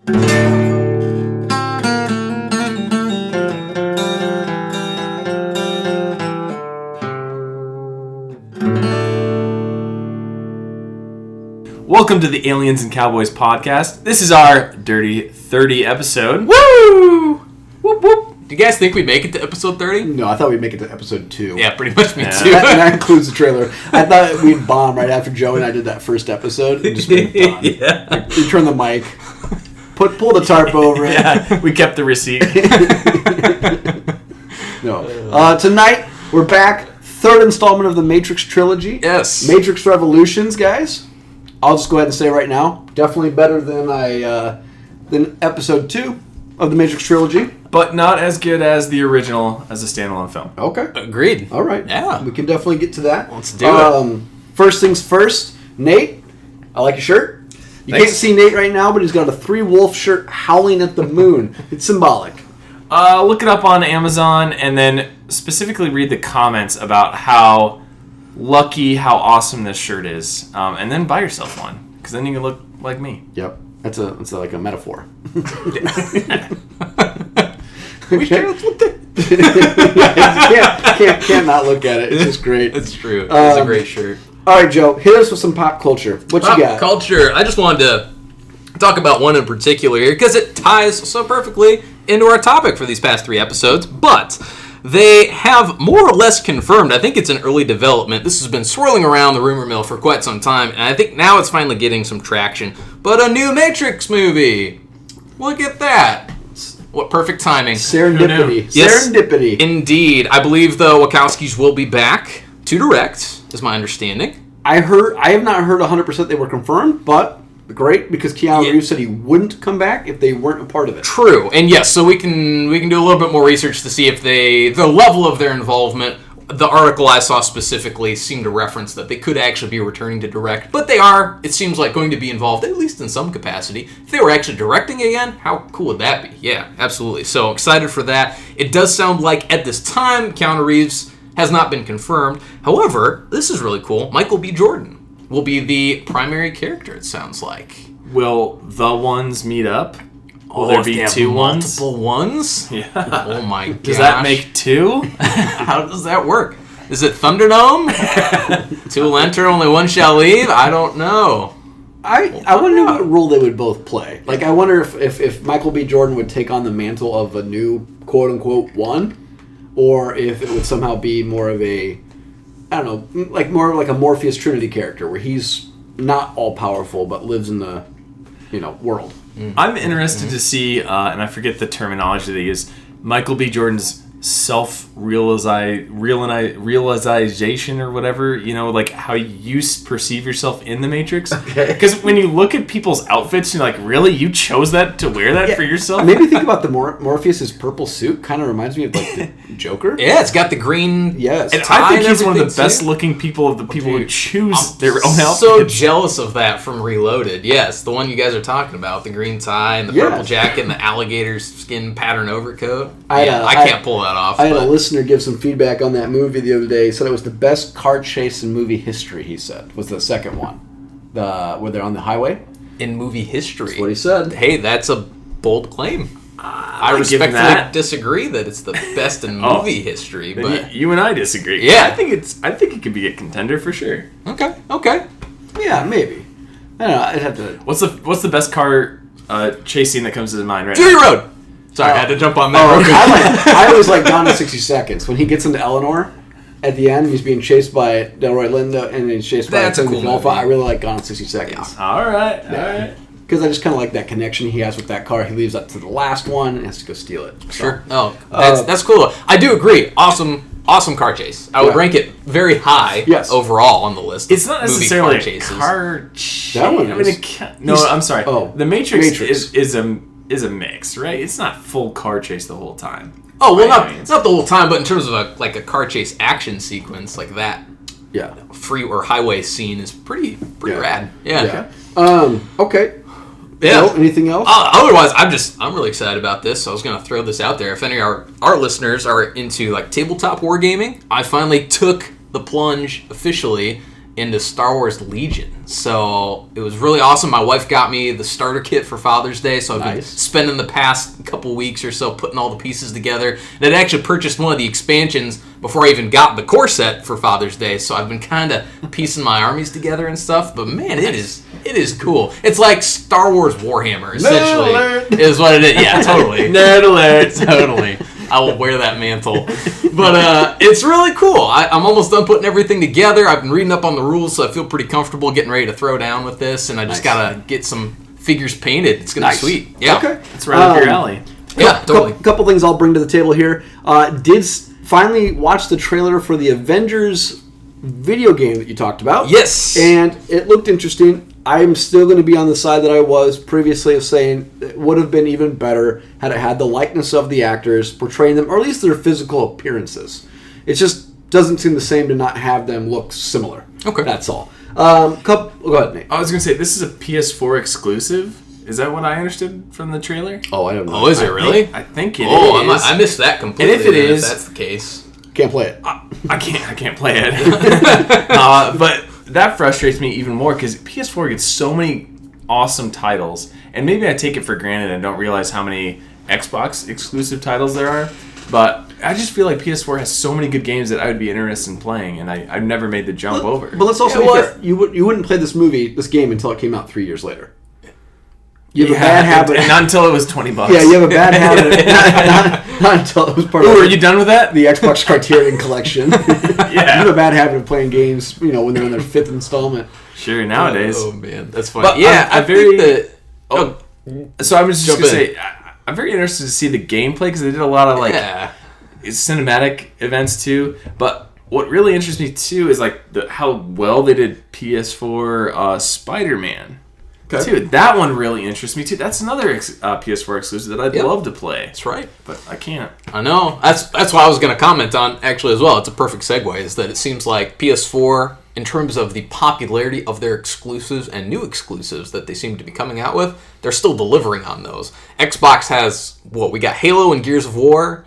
Welcome to the Aliens and Cowboys podcast. This is our Dirty 30 episode. Woo! Whoop, whoop. Do you guys think we'd make it to episode 30? No, I thought we'd make it to episode 2. Yeah, pretty much me too. That includes the trailer. I thought we'd bomb right after Joe and I did that first episode and just moved on. Yeah. We turned the mic, pull the tarp over it. Yeah, we kept the receipt. No. Tonight, we're back. Third installment of the Matrix trilogy. Yes. Matrix Revolutions, guys. I'll just go ahead and say right now, definitely better than episode 2 of the Matrix trilogy. But not as good as the original as a standalone film. Okay. Agreed. All right. Yeah. We can definitely get to that. Let's do it. First things first, Nate, I like your shirt. You Thanks. can't see Nate right now, but he's got a 3-wolf shirt howling at the moon. It's symbolic. Look it up on Amazon and then specifically read the comments about how lucky, how awesome this shirt is. And then buy yourself one, because then you can look like me. Yep. That's like a metaphor. We sure let's look at can't not look at it. It's just great. It's true. It's a great shirt. All right, Joe, hit us with some pop culture. What you got? Pop culture. I just wanted to talk about one in particular here because it ties so perfectly into our topic for these past 3 episodes. But they have more or less confirmed, I think it's in early development. This has been swirling around the rumor mill for quite some time, and I think now it's finally getting some traction. But a new Matrix movie. Look at that. What perfect timing. Serendipity. Yes, Serendipity. Indeed. I believe the Wachowskis will be back to direct, is my understanding. I have not heard 100% they were confirmed, but great, because Keanu Reeves said he wouldn't come back if they weren't a part of it. True. And yes, so we can do a little bit more research to see if the level of their involvement. The article I saw specifically seemed to reference that they could actually be returning to direct, but they are, it seems like, going to be involved, at least in some capacity. If they were actually directing again, how cool would that be? Yeah, absolutely. So excited for that. It does sound like, at this time, Keanu Reeves has not been confirmed. However, this is really cool. Michael B. Jordan will be the primary character, it sounds like. Will the ones meet up? Will There there be 2 ones? Multiple ones? Yeah. Oh my gosh. Does that make 2? How does that work? Is it Thunderdome? 2 will enter, only 1 shall leave? I don't know. I wonder what role they would both play. Like, I wonder if Michael B. Jordan would take on the mantle of a new quote-unquote 1, or if it would somehow be more of a, I don't know, like more like a Morpheus Trinity character, where he's not all-powerful, but lives in the, world. I'm interested to see, and I forget the terminology they use, Michael B. Jordan's self-realization or whatever, like how you perceive yourself in the Matrix. Because when you look at people's outfits, you're like, really? You chose that to wear that for yourself? Maybe think about the Morpheus's purple suit. Kind of reminds me of like the Joker. Yeah, it's got the green. Yes. And I think he's one of the best looking people of the people who choose their own outfits. So jealous of that from Reloaded. Yes, the one you guys are talking about, the green tie and the purple jacket and the alligator skin pattern overcoat. I can't pull that off. I had a listener give some feedback on that movie the other day. He said it was the best car chase in movie history, he said, was the second one. Where they're on the highway. In movie history. That's what he said. Hey, that's a bold claim. I respectfully disagree that it's the best in movie history, but you and I disagree. Yeah. I think it could be a contender for sure. Okay. Yeah, maybe. I don't know. I'd have to. What's the best car chase scene that comes to mind right Fury now? Road. Sorry, I had to jump on that. I always like Gone in 60 Seconds when he gets into Eleanor. At the end, he's being chased by Delroy Lindo, and he's chased by Timothy Olyphant. I really like Gone in 60 Seconds. Yeah. All right. Because I just kind of like that connection he has with that car. He leaves that to the last one and has to go steal it. So. Sure. Oh, that's cool. I do agree. Awesome car chase. I would rank it very high overall on the list. It's not necessarily a car chase. That one is. I'm sorry. Oh, the Matrix. Is a mix, right? It's not full car chase the whole time. Oh, well, not the whole time, but in terms of a car chase action sequence like that. Yeah. Free or highway scene is pretty rad. Yeah. Okay. Yeah. No, anything else? Otherwise, I'm really excited about this. So I was going to throw this out there. If any of our listeners are into like tabletop wargaming, I finally took the plunge officially into Star Wars Legion. So it was really awesome. My wife got me the starter kit for Father's Day, so I've been spending the past couple weeks or so putting all the pieces together. And I'd actually purchased one of the expansions before I even got the core set for Father's Day, so I've been kind of piecing my armies together and stuff. But man, it is cool. It's like Star Wars Warhammer, essentially, is what it is. Yeah, totally. Nerd alert. Totally. I will wear that mantle. But it's really cool. I'm almost done putting everything together. I've been reading up on the rules, so I feel pretty comfortable getting ready to throw down with this. And I just got to get some figures painted. It's going to be sweet. Yeah. Okay. It's right up your alley. Yeah, totally. Couple things I'll bring to the table here. Did finally watch the trailer for the Avengers video game that you talked about. Yes. And it looked interesting. I'm still going to be on the side that I was previously of saying it would have been even better had it had the likeness of the actors portraying them, or at least their physical appearances. It just doesn't seem the same to not have them look similar. Okay. That's all. Go ahead, Nate. I was going to say, this is a PS4 exclusive. Is that what I understood from the trailer? Oh, I don't know. Oh, is it really? I think it is. I missed that completely. And if it is, if that's the case. Can't play it. I can't play it. But that frustrates me even more because PS4 gets so many awesome titles, and maybe I take it for granted and don't realize how many Xbox exclusive titles there are. But I just feel like PS4 has so many good games that I would be interested in playing, and I've never made the jump over. But let's also be fair. You wouldn't play this game until it came out 3 years later. You have a bad habit. And not until it was $20. Yeah, you have a bad habit. Not until it was part of are you done with that? the Xbox Criterion collection. Yeah. You have a bad habit of playing games, when they're in their 5th installment. Sure, nowadays. Oh, man. That's funny. But yeah, I'm very... think that... So I was just going to say, I'm very interested to see the gameplay because they did a lot of cinematic events too. But what really interests me too is how well they did PS4 Spider-Man. Okay. Dude, that one really interests me too. That's another PS4 exclusive that I'd love to play. That's right. But I can't. I know. That's what I was going to comment on actually as well. It's a perfect segue, is that it seems like PS4, in terms of the popularity of their exclusives and new exclusives that they seem to be coming out with, they're still delivering on those. Xbox has, we got Halo and Gears of War,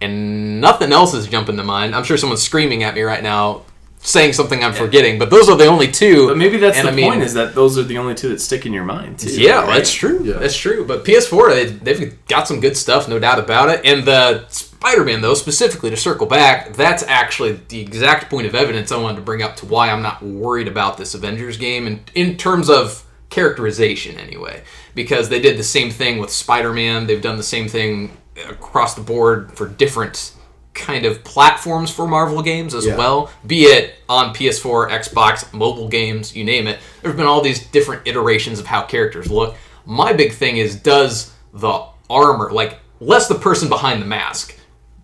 and nothing else is jumping to mind. I'm sure someone's screaming at me right now, saying something I'm forgetting, but those are the only two. But maybe that's the point, is that those are the only two that stick in your mind, too. Yeah, right? That's true. Yeah. That's true. But PS4, they've got some good stuff, no doubt about it. And the Spider-Man, though, specifically to circle back, that's actually the exact point of evidence I wanted to bring up to why I'm not worried about this Avengers game, and in terms of characterization, anyway. Because they did the same thing with Spider-Man. They've done the same thing across the board for different kind of platforms for Marvel games as well, be it on PS4, Xbox, mobile games, you name it. There have been all these different iterations of how characters look. My big thing is, does the armor, less the person behind the mask,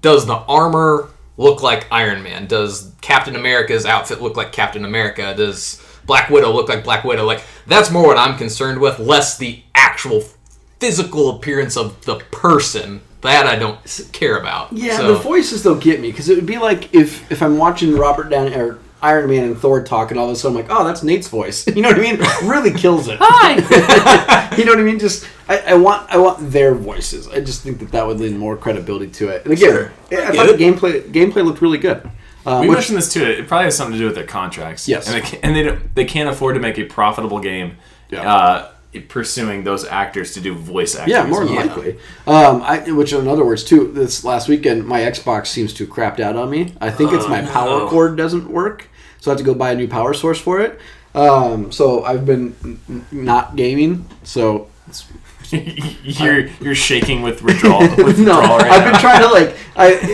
does the armor look like Iron Man? Does Captain America's outfit look like Captain America? Does Black Widow look like Black Widow? That's more what I'm concerned with, less the actual physical appearance of the person. That I don't care about. Yeah, the voices though get me, because it would be like if I'm watching Robert Downey or Iron Man and Thor talk, and all of a sudden I'm like, oh, that's Nate's voice. You know what I mean? It really kills it. Hi. You know what I mean? Just I want their voices. I just think that would lend more credibility to it. And again, I thought the gameplay looked really good. We mentioned this too. It probably has something to do with their contracts. Yes, and they can't afford to make a profitable game. Yeah. Pursuing those actors to do voice acting. Yeah, more than likely. Which, in other words, too, this last weekend, my Xbox seems to have crapped out on me. I think it's my power cord doesn't work, so I have to go buy a new power source for it. So I've been not gaming, so... You're shaking with withdrawal. No, right I've now. been trying to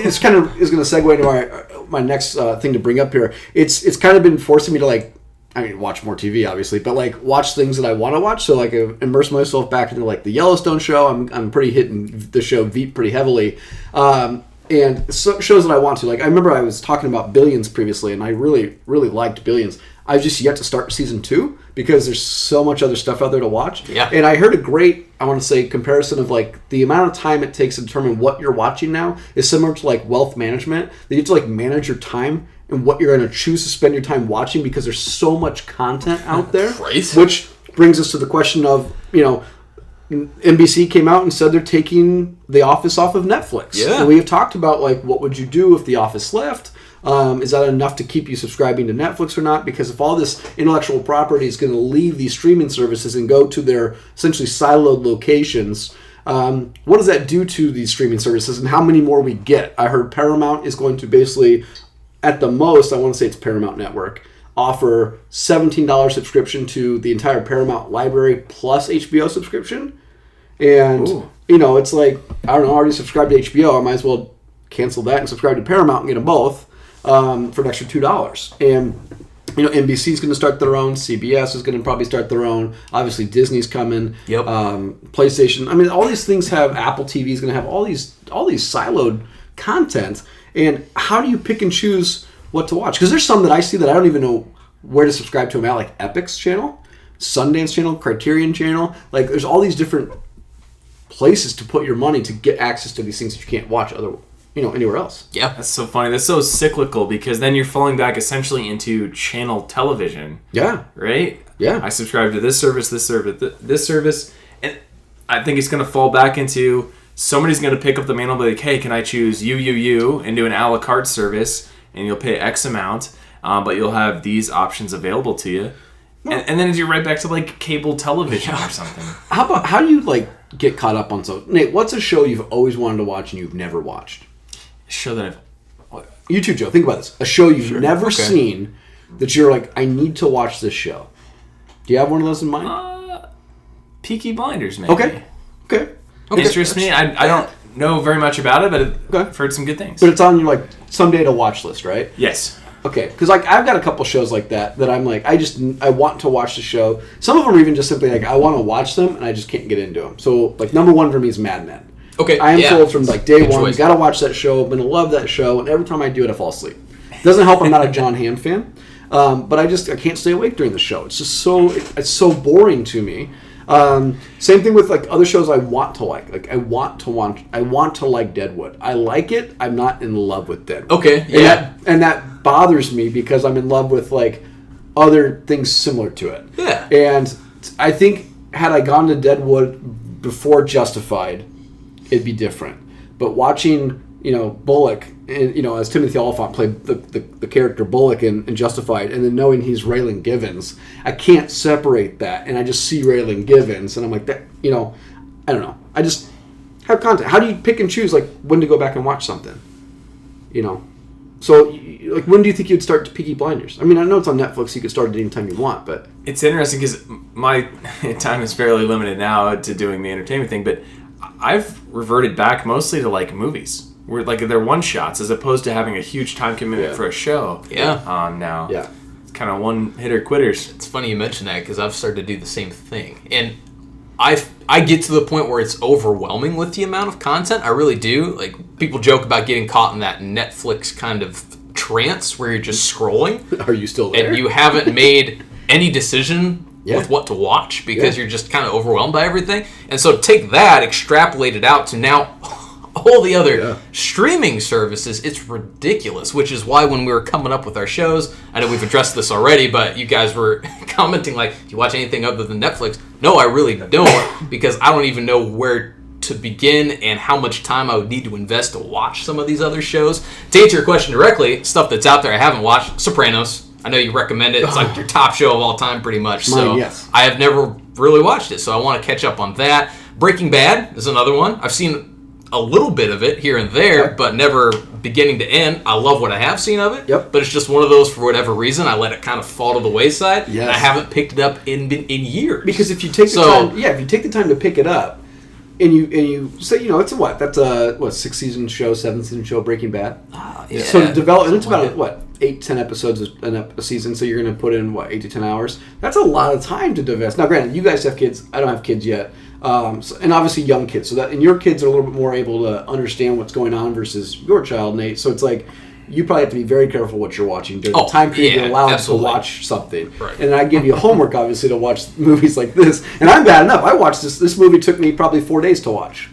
it's kind of is going to segue into my next thing to bring up here. It's kind of been forcing me to watch more TV, obviously, but watch things that I want to watch. So immerse myself back into the Yellowstone show. I'm pretty hitting the show Veep pretty heavily, and shows that I want to. I remember I was talking about Billions previously, and I really really liked Billions. I've just yet to start season 2 because there's so much other stuff out there to watch. Yeah. And I heard a great, I want to say, comparison of the amount of time it takes to determine what you're watching now is similar to wealth management. That you have to manage your time and what you're going to choose to spend your time watching, because there's so much content out there. Right. Which brings us to the question of, NBC came out and said they're taking The Office off of Netflix. Yeah. And we have talked about, what would you do if The Office left? Is that enough to keep you subscribing to Netflix or not? Because if all this intellectual property is going to leave these streaming services and go to their essentially siloed locations, what does that do to these streaming services and how many more we get? I heard Paramount is going to basically, at the most, I want to say it's Paramount Network, offer $17 subscription to the entire Paramount library plus HBO subscription. And, it's like, I don't know, I already subscribed to HBO. I might as well cancel that and subscribe to Paramount and get them both for an extra $2. And, NBC's going to start their own. CBS is going to probably start their own. Obviously, Disney's coming. Yep. PlayStation. I mean, all these things have, Apple TV is going to have all these siloed content. And how do you pick and choose what to watch? Because there's some that I see that I don't even know where to subscribe to them at, like Epic's channel, Sundance channel, Criterion channel. Like, there's all these different places to put your money to get access to these things that you can't watch anywhere else. Yeah. That's so funny. That's so cyclical because then you're falling back essentially into channel television. Yeah. Right? Yeah. I subscribe to this service, and I think it's going to fall back into somebody's going to pick up the mantle and be like, hey, can I choose you, and do an a la carte service, and you'll pay X amount, but you'll have these options available to you. And then you're right back to like cable television or something. How do you get caught up on something? Nate, what's a show you've always wanted to watch and you've never watched? Show that You too, Joe. Think about this. A show you've never seen that you're like, I need to watch this show. Do you have one of those in mind? Peaky Blinders, maybe. Okay. Interests me. I don't know very much about it, but I've heard some good things. But it's on your someday to watch list, right? Yes. Okay, because I've got a couple shows like that I'm like, I want to watch the show. Some of them are even just simply I want to watch them and I just can't get into them. So number one for me is Mad Men. Okay, I am told from day one, choice. you got to watch that show. I'm gonna love that show, and every time I do it, I fall asleep. Doesn't help. I'm not a John Hamm fan, but I can't stay awake during the show. It's just so boring to me. Same thing with other shows I want to like. I want to like Deadwood. I like it. I'm not in love with Deadwood. Okay, yeah. And that bothers me because I'm in love with other things similar to it. Yeah. And I think had I gone to Deadwood before Justified, it'd be different. But watching Bullock, and as Timothy Oliphant played the character Bullock in Justified, and then knowing he's Raylan Givens, I can't separate that, and I just see Raylan Givens, and I'm like, that, I don't know. I just have content. How do you pick and choose when to go back and watch something? So when do you think you'd start Peaky Blinders? I mean, I know it's on Netflix, so you can start it anytime you want, but it's interesting because my time is fairly limited now to doing the entertainment thing, but I've reverted back mostly to movies. Where they're one shots as opposed to having a huge time commitment for a show. Yeah. Now. Yeah. It's kind of one hitter quitters. It's funny you mention that because I've started to do the same thing, and I get to the point where it's overwhelming with the amount of content. I really do. People joke about getting caught in that Netflix kind of trance where you're just scrolling. Are you still there? And you haven't made any decision with what to watch because you're just kind of overwhelmed by everything. And so take that, extrapolate it out to now all the other streaming services. It's ridiculous, which is why when we were coming up with our shows, I know we've addressed this already, but you guys were commenting do you watch anything other than Netflix? No, I really don't, because I don't even know where to begin and how much time I would need to invest to watch some of these other shows. To answer your question directly, stuff that's out there I haven't watched, Sopranos. I know you recommend it. It's your top show of all time, pretty much. So yes. I have never really watched it, so I want to catch up on that. Breaking Bad is another one. I've seen a little bit of it here and there, but never beginning to end. I love what I have seen of it, but it's just one of those, for whatever reason, I let it kind of fall to the wayside, and I haven't picked it up in years. Because if you take the time, if you take the time to pick it up, and you say, it's that's a 6-season show, 7-season show, Breaking Bad. So to develop, and it's about 8-10 episodes a season, so you're going to put in 8 to 10 hours. That's a lot of time to divest. Now, granted, you guys have kids. I don't have kids yet. And obviously young kids, and your kids are a little bit more able to understand what's going on versus your child, Nate. So it's you probably have to be very careful what you're watching during the time period you're allowed to watch something. Right. And I give you homework, obviously, to watch movies like this. And I'm bad enough. I watched this. This movie took me probably 4 days to watch.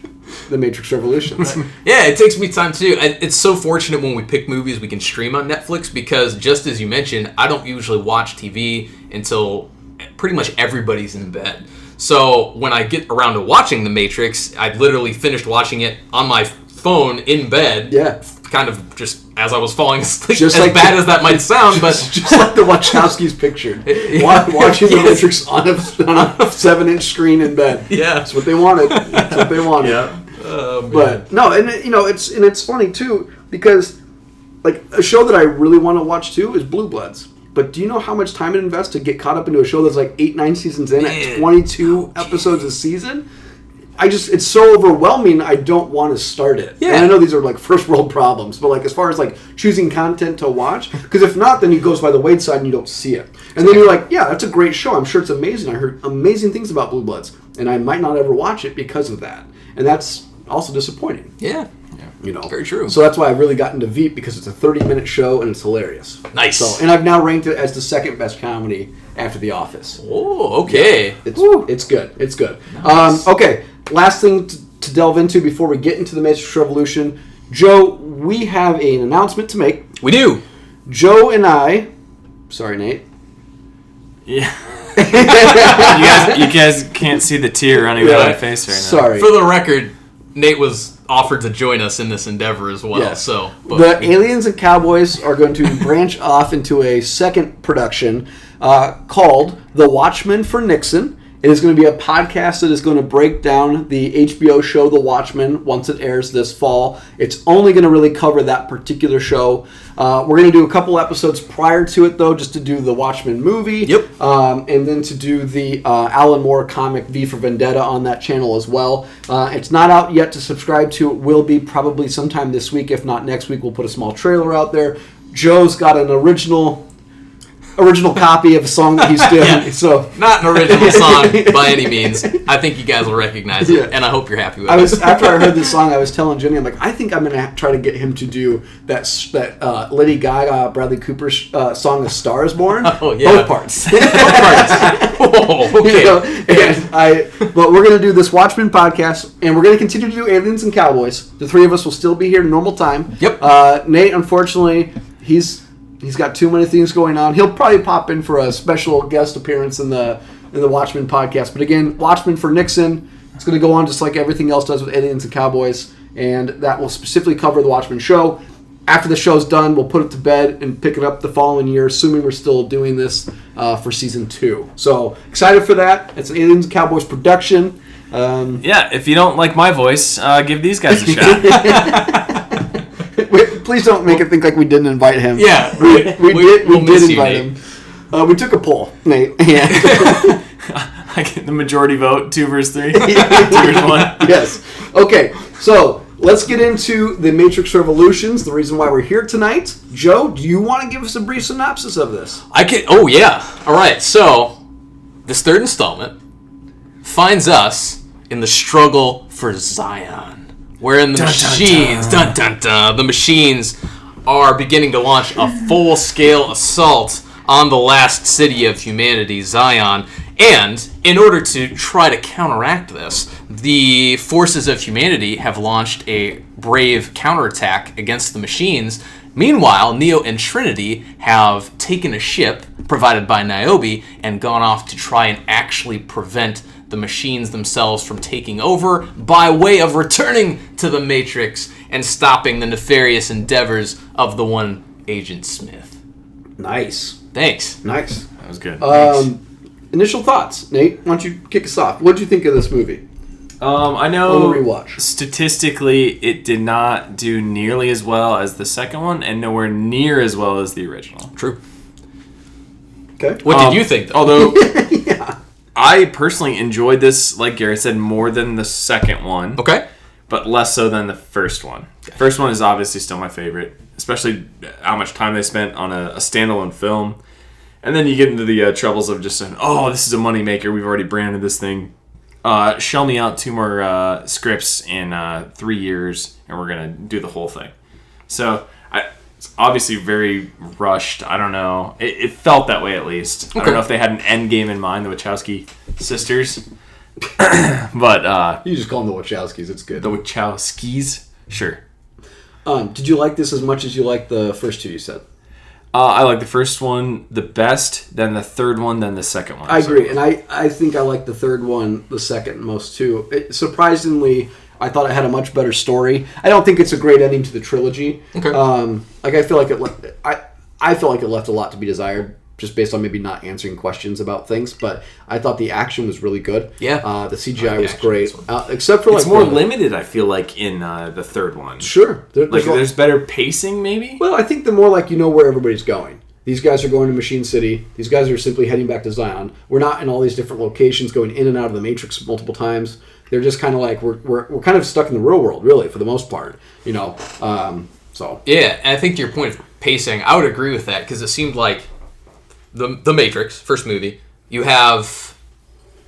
The Matrix Revolutions. Yeah, it takes me time too. It's so fortunate when we pick movies we can stream on Netflix because, just as you mentioned, I don't usually watch TV until pretty much everybody's in bed. So when I get around to watching The Matrix, I literally finished watching it on my phone in bed. kind of just as I was falling asleep, Just as like bad as that might sound, but just like the Wachowskis pictured. Watching The Matrix on a 7-inch screen in bed. Yeah. That's what they wanted. That's what they wanted. Yeah. But no, and it's funny too, because like a show that I really want to watch too is Blue Bloods. But do you know how much time it invests to get caught up into a show that's like 8-9 seasons in at 22 episodes a season? It's so overwhelming, I don't want to start it. Yeah. And I know these are like first world problems, but like as far as like choosing content to watch, because if not, then it goes by the wayside and you don't see it. And then you're like, yeah, that's a great show. I'm sure it's amazing. I heard amazing things about Blue Bloods, and I might not ever watch it because of that. And that's also disappointing. yeah. Very true. So that's why I really got into Veep, because it's a 30-minute show and it's hilarious. Nice. So, and I've now ranked it as the second best comedy after The Office. Oh, okay. It's good. It's good. Nice. Okay, last thing to delve into before we get into the Matrix Revolution. Joe, we have an announcement to make. We do. Joe and I... Sorry, Nate. Yeah. you guys can't see the tear running down my face right now. Sorry. For the record, Nate was offered to join us in this endeavor as well. Yeah. So the Aliens and Cowboys are going to branch off into a second production called The Watchmen for Nixon. It is going to be a podcast that is going to break down the HBO show The Watchmen once it airs this fall. It's only going to really cover that particular show. We're going to do a couple episodes prior to it, though, just to do the Watchmen movie. Yep. And then to do the Alan Moore comic V for Vendetta on that channel as well. It's not out yet to subscribe to. It will be probably sometime this week. If not next week, we'll put a small trailer out there. Joe's got an original copy of a song that he's doing. Yeah. So not an original song by any means. I think you guys will recognize it, and I hope you're happy with it. After I heard this song, I was telling Jenny, I'm like, I think I'm going to try to get him to do that Lady Gaga, Bradley Cooper song, "A Star Is Born." Oh yeah, both parts. Both parts. Whoa, okay. But we're going to do this Watchmen podcast, and we're going to continue to do Aliens and Cowboys. The three of us will still be here normal time. Yep. Nate, unfortunately, he's got too many things going on. He'll probably pop in for a special guest appearance in the Watchmen podcast. But again, Watchmen for Nixon. It's going to go on just like everything else does with Aliens and Cowboys, and that will specifically cover the Watchmen show. After the show's done, we'll put it to bed and pick it up the following year, assuming we're still doing this for season 2. So excited for that. It's an Aliens and Cowboys production. Yeah, if you don't like my voice, give these guys a shot. Please don't make it think like we didn't invite him. Yeah, we did you, invite Nate. him. We took a poll, Nate. Yeah. I get the majority vote, 2 versus 3. 2 versus 1. Yes. Okay, so let's get into the Matrix Revolutions, the reason why we're here tonight. Joe, do you want to give us a brief synopsis of this? I can. Oh yeah. All right. So this third installment finds us in the struggle for Zion, wherein the machines, the machines are beginning to launch a full-scale assault on the last city of humanity, Zion. And in order to try to counteract this, the forces of humanity have launched a brave counterattack against the machines. Meanwhile, Neo and Trinity have taken a ship provided by Niobe and gone off to try and actually prevent the machines themselves from taking over by way of returning to the Matrix and stopping the nefarious endeavors of the one Agent Smith. Nice. Thanks. Nice. That was good. Thanks. Initial thoughts, Nate. Why don't you kick us off? What did you think of this movie? I know On the rewatch. Statistically, it did not do nearly as well as the second one, and nowhere near as well as the original. True. Okay. What did you think, though? Although, Yeah. I personally enjoyed this, like Gary said, more than the second one. Okay. But less so than the first one. The first one is obviously still my favorite, especially how much time they spent on a standalone film. And then you get into the troubles of just saying, oh, this is a moneymaker. We've already branded this thing. Shell me out 2 more scripts in 3 years, and we're going to do the whole thing. So it's obviously very rushed. I don't know. It felt that way, at least. Okay. I don't know if they had an end game in mind, the Wachowski sisters. But You just call them the Wachowskis. It's good. the Wachowskis? Sure. Did you like this as much as you liked the first 2 you said? I like the first one the best, then the third one, then the second one. I agree, and I think I like the third one the second most too. Surprisingly, I thought it had a much better story. I don't think it's a great ending to the trilogy. Okay. I feel like I felt like it left a lot to be desired, just based on maybe not answering questions about things. But I thought the action was really good. Yeah. The CGI was great, except for it's more limited. I feel like in the third one. Sure, there's better pacing, maybe. Well, I think the more like you know where everybody's going. These guys are going to Machine City. These guys are simply heading back to Zion. We're not in all these different locations, going in and out of the Matrix multiple times. They're just kind of like we're kind of stuck in the real world, really, for the most part. You know, so yeah. And I think to your point of pacing, I would agree with that because it seemed like the Matrix first movie. You have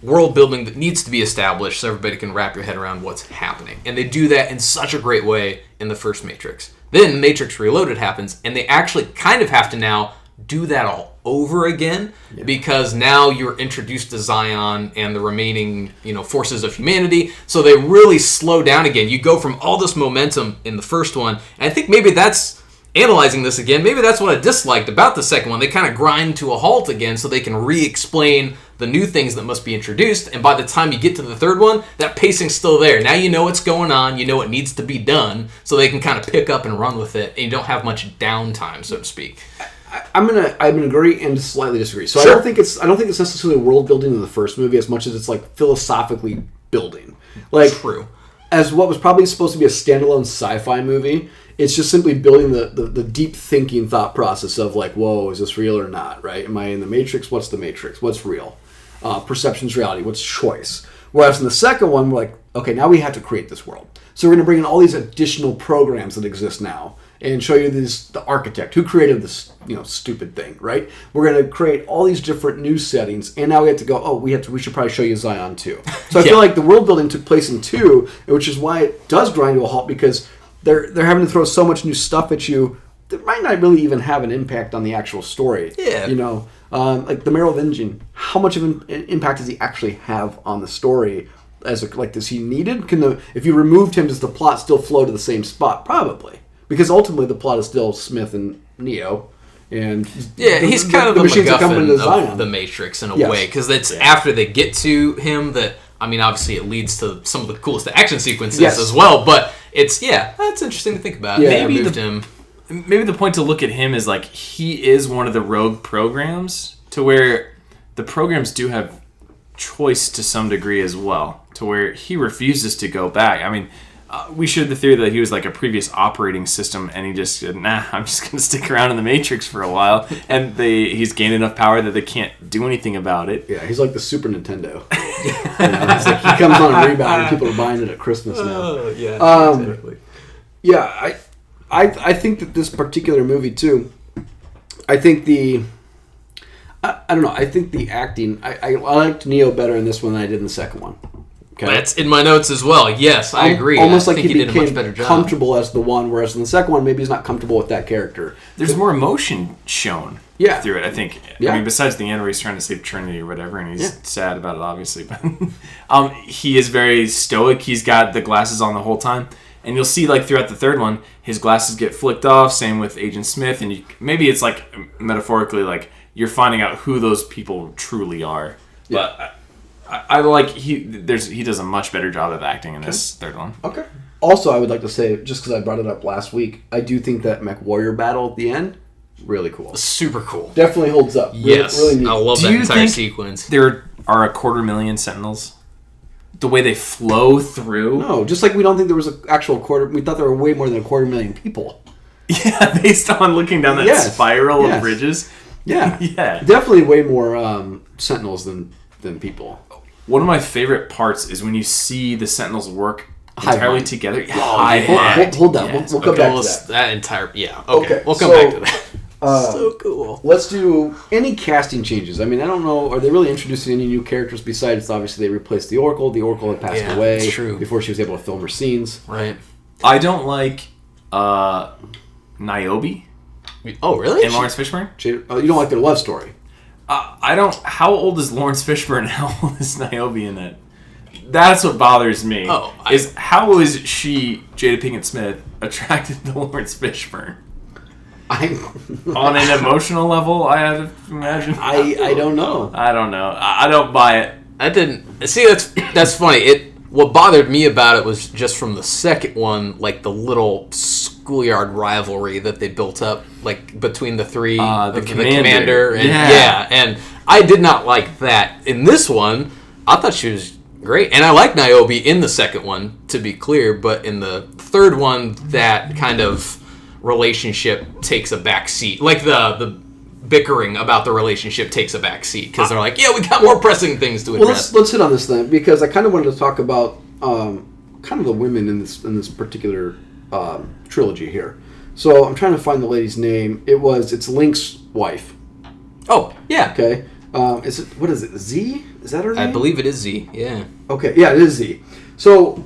world building that needs to be established so everybody can wrap your head around what's happening, and they do that in such a great way in the first Matrix. Then Matrix Reloaded happens, and they actually kind of have to now do that all over again because now you're introduced to Zion and the remaining, forces of humanity. So they really slow down again. You go from all this momentum in the first one, and I think maybe that's analyzing this again. Maybe that's what I disliked about the second one. They kind of grind to a halt again so they can re-explain the new things that must be introduced. And by the time you get to the third one, that pacing's still there. Now you know what's going on. You know what needs to be done, so they can kind of pick up and run with it, and you don't have much downtime, so to speak. I'm gonna agree and slightly disagree. So Sure. I don't think it's necessarily world building in the first movie as much as it's like philosophically building. Like True. As what was probably supposed to be a standalone sci-fi movie, it's just simply building the deep thinking thought process of like, whoa, is this real or not? Right? Am I in the Matrix? What's the Matrix? What's real? Perception's reality. What's choice? Whereas in the second one, we're like, okay, now we have to create this world. So we're going to bring in all these additional programs that exist now and show you the architect who created this, stupid thing, right? We're going to create all these different new settings, and now we have to go, we should probably show you Zion 2. So I feel like the world building took place in 2, which is why it does grind to a halt, because they're having to throw so much new stuff at you that might not really even have an impact on the actual story. Yeah. Like the Merovingian, how much of an impact does he actually have on the story? Does he needed? If you removed him, does the plot still flow to the same spot? Probably, because ultimately the plot is still Smith and Neo, and he's kind of the machines that come into MacGuffin Zion. of the Matrix in a Yes. way, because it's after they get to him that obviously it leads to some of the coolest action sequences as well. But that's interesting to think about. Yeah, Maybe the point to look at him is like he is one of the rogue programs, to where the programs do have choice to some degree as well, to where he refuses to go back. We shared the theory that he was like a previous operating system, and he just said, "Nah, I'm just going to stick around in the Matrix for a while," and he's gained enough power that they can't do anything about it. Yeah, he's like the Super Nintendo. It's like he comes on a rebound, and people are buying it at Christmas now. Exactly. Yeah, I think that this particular movie too, I think I don't know, I think the acting, I liked Neo better in this one than I did in the second one. Okay? That's in my notes as well. Yes, I agree. Almost I like think he did a much better became job. comfortable as the one, whereas in the second one, maybe he's not comfortable with that character. There's more emotion shown through it, I think. Yeah. Besides the end where he's trying to save Trinity or whatever, and he's sad about it, obviously. But he is very stoic. He's got the glasses on the whole time. And you'll see, like, throughout the third one, his glasses get flicked off. Same with Agent Smith. And maybe it's, like, metaphorically, like, you're finding out who those people truly are. Yeah. But I like he does a much better job of acting in this third one. Okay. Also, I would like to say, just because I brought it up last week, I do think that Mech Warrior battle at the end, really cool. Super cool. Definitely holds up. Yes. Really neat. I love Do that you entire think sequence. There are 250,000 Sentinels. The way they flow through. No, just like we don't think there was an actual quarter. We thought there were way more than 250,000 people. Yeah, based on looking down that spiral of bridges. Yeah. Yeah. Definitely way more Sentinels than people. One of my favorite parts is when you see the Sentinels work entirely together. Hold that. We'll come back to that. Okay. We'll come back to that. So cool. Let's do any casting changes. I don't know. Are they really introducing any new characters besides, obviously, they replaced the Oracle. The Oracle had passed away before she was able to film her scenes. Right. I don't like Niobe. Oh, really? And Lawrence Fishburne? You don't like their love story? I don't... How old is Lawrence Fishburne? How old is Niobe in that? That's what bothers me. How is she, Jada Pinkett Smith, attracted to Lawrence Fishburne? On an emotional level, I have to imagine. I don't know. I don't know. I don't buy it. I didn't see. That's funny. What bothered me about it was just from the second one, like the little schoolyard rivalry that they built up, like between the three, the commander and yeah. and I did not like that. In this one, I thought she was great, and I like Niobe in the second one, to be clear. But in the third one, that kind of relationship takes a back seat, like the bickering about the relationship takes a back seat because they're like, yeah, we got more pressing things to address. Well, let's hit on this then, because I kind of wanted to talk about kind of the women in this particular trilogy here. So I'm trying to find the lady's name. It's Link's wife. Oh, yeah. Okay. What is it? Z? Is that her name? I believe it is Z. Yeah. Okay. Yeah, it is Z. So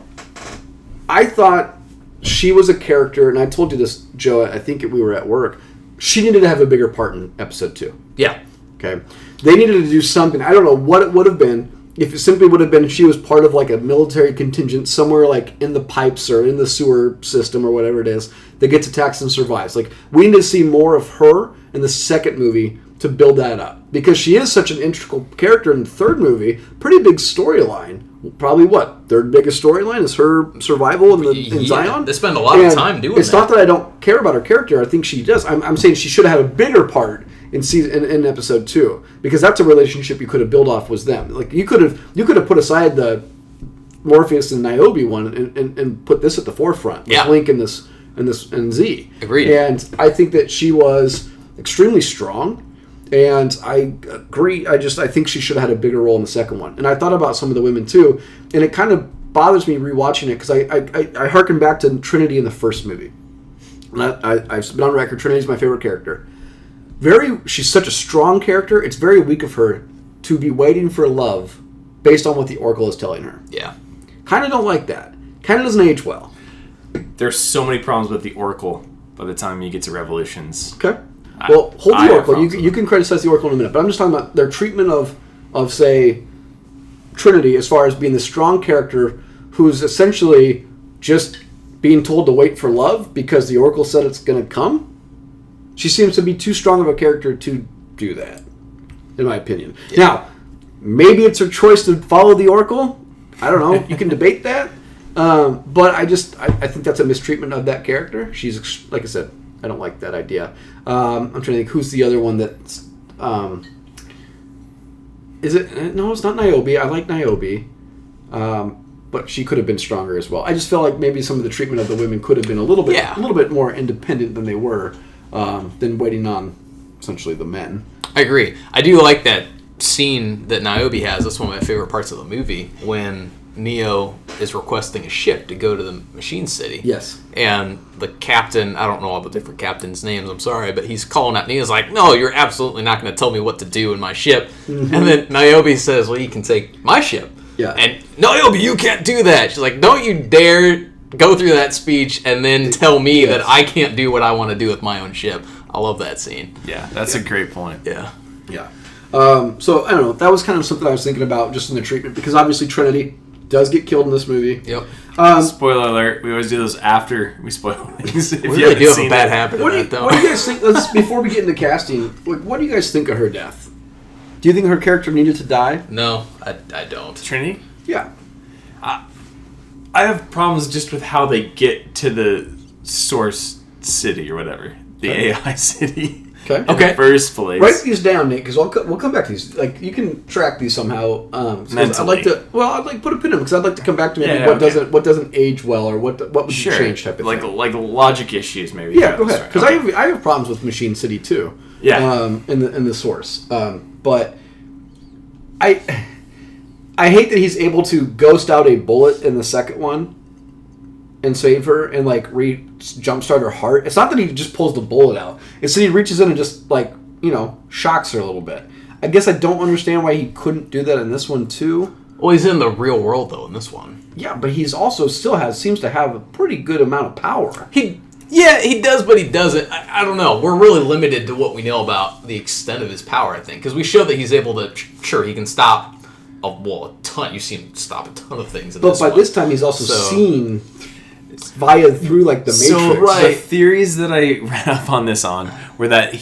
I thought she was a character, and I told you this, Joe. I think we were at work. She needed to have a bigger part in episode 2. Yeah. Okay. They needed to do something. I don't know what it would have been. If it simply would have been she was part of like a military contingent somewhere like in the pipes or in the sewer system or whatever it is that gets attacked and survives. Like, we need to see more of her in the second movie to build that up. Because she is such an integral character in the third movie. Pretty big storyline. Probably third biggest storyline is her survival in Zion. They spend a lot of time doing it's not that I don't care about her character. I think she does. I'm saying she should have had a bigger part in episode 2, because that's a relationship you could have built off was them. Like, you could have put aside the Morpheus and Niobe one and put this at the forefront with Link and Z. Agreed. And I think that she was extremely strong. And I agree. I think she should have had a bigger role in the second one. And I thought about some of the women too, and it kind of bothers me rewatching it because I harken back to Trinity in the first movie. And I've been on record. Trinity's my favorite character. She's such a strong character. It's very weak of her to be waiting for love based on what the Oracle is telling her. Yeah. Kind of don't like that. Kind of doesn't age well. There's so many problems with the Oracle by the time you get to Revolutions. Okay. Well, hold the Oracle. You can criticize the Oracle in a minute, but I'm just talking about their treatment of say, Trinity as far as being the strong character who's essentially just being told to wait for love because the Oracle said it's going to come. She seems to be too strong of a character to do that, in my opinion. Yeah. Now, maybe it's her choice to follow the Oracle. I don't know. You can debate that. But I think that's a mistreatment of that character. She's, like I said, I don't like that idea. I'm trying to think who's the other one that's... is it... No, it's not Niobe. I like Niobe. But she could have been stronger as well. I just feel like maybe some of the treatment of the women could have been a little bit more independent than they were, than waiting on, essentially, the men. I agree. I do like that scene that Niobe has. That's one of my favorite parts of the movie, when Neo is requesting a ship to go to the Machine City. Yes. And the captain, I don't know all the different captains' names, I'm sorry, but he's calling out Neo's like, no, you're absolutely not going to tell me what to do in my ship. Mm-hmm. And then Niobe says, well, you can take my ship. Yeah. And Niobe, you can't do that. She's like, don't you dare go through that speech and then tell me that I can't do what I want to do with my own ship. I love that scene. Yeah, that's a great point. Yeah. Yeah. So, I don't know. That was kind of something I was thinking about just in the treatment, because obviously Trinity does get killed in this movie. Yep. Spoiler alert, we always do those after we spoil things. If we you really do have seen a bad it. habit of that, though. What do you guys think, before we get into casting, what do you guys think of her death? Do you think her character needed to die? No, I don't. Trinity? Yeah. I have problems just with how they get to the source city or whatever. The AI city. Okay. In the first place. Write these down, Nick, because we'll come back to these. Like, you can track these somehow. Mentally. I'd like to put a pin in them, because I'd like to come back to maybe what doesn't age well, or what would you change type of thing. Like logic issues, maybe. Yeah, go ahead. Because I have problems with Machine City too. Yeah. In the source, but I hate that he's able to ghost out a bullet in the second one and save her and like jumpstart her heart. It's not that he just pulls the bullet out. It's that he reaches in and just like, shocks her a little bit. I guess I don't understand why he couldn't do that in this one too. Well, he's in the real world though in this one. Yeah, but he's also seems to have a pretty good amount of power. He does, but he doesn't. I don't know. We're really limited to what we know about the extent of his power, I think, because we show that he's able to. Sure, he can stop a ton. You've seen him stop a ton of things. But by this time, he's also seen through like the Matrix. So the theories that I read up on this were that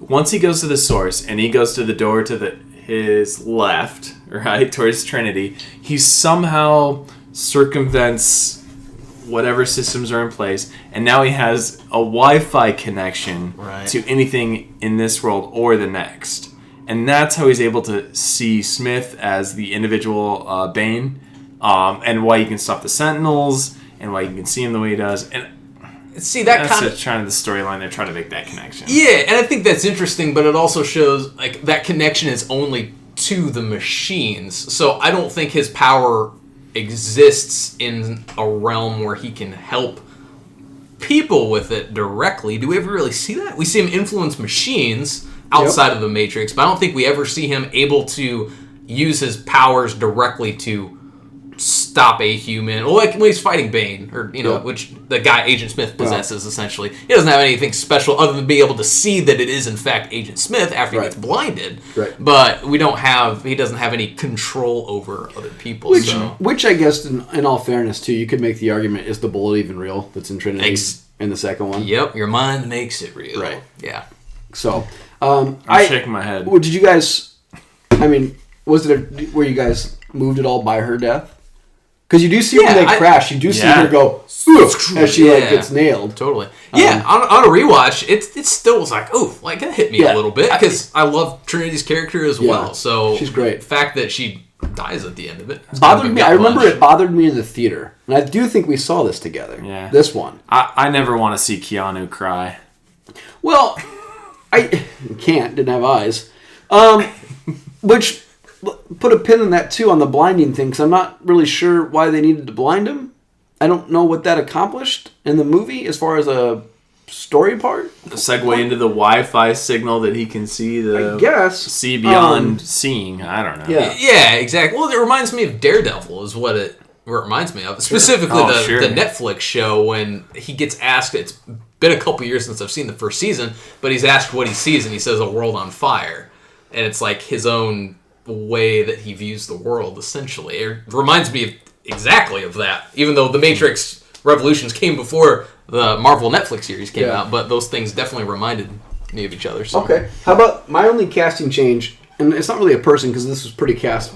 once he goes to the source and he goes to the door to his left, right, towards Trinity, he somehow circumvents whatever systems are in place, and now he has a Wi-Fi connection to anything in this world or the next. And that's how he's able to see Smith as the individual Bane, and why he can stop the Sentinels, and why you can see him the way he does. And see, that that's kind of trying to the storyline. They're trying to make that connection. Yeah, and I think that's interesting, but it also shows like that connection is only to the machines. So I don't think his power exists in a realm where he can help people with it directly. Do we ever really see that? We see him influence machines outside of the Matrix, but I don't think we ever see him able to use his powers directly to stop a human. Well, like when he's fighting Bane, or which the guy Agent Smith possesses, essentially. He doesn't have anything special other than being able to see that it is in fact Agent Smith after he gets blinded. Right. But he doesn't have any control over other people. Which I guess, in all fairness, too, you could make the argument: is the bullet even real? That's in Trinity in the second one. Yep, your mind makes it real. Right. Yeah. So, I'm shaking my head. Did you guys? I mean, were you guys moved at all by her death? Because you do see when they crash, you do see her go as she gets nailed. Totally. Yeah, on a rewatch, it still was like, ooh, like it hit me a little bit because I love Trinity's character as well. So she's great. The fact that she dies at the end of it bothered me. I remember it bothered me in the theater, and I do think we saw this together. Yeah, this one. I never want to see Keanu cry. Well, I can't. Didn't have eyes. Which. Put a pin in that too on the blinding thing, because I'm not really sure why they needed to blind him. I don't know what that accomplished in the movie as far as a story part. A segue into the Wi-Fi signal that he can see see beyond seeing. I don't know. Yeah, exactly. Well, it reminds me of Daredevil is what it reminds me of. Specifically the Netflix show when he gets asked, it's been a couple years since I've seen the first season, but he's asked what he sees and he says a world on fire. And it's like his own way that he views the world, essentially. It reminds me exactly of that, even though the Matrix Revolutions came before the Marvel Netflix series came out, but those things definitely reminded me of each other. So. Okay, how about my only casting change, and it's not really a person because this was pretty cast,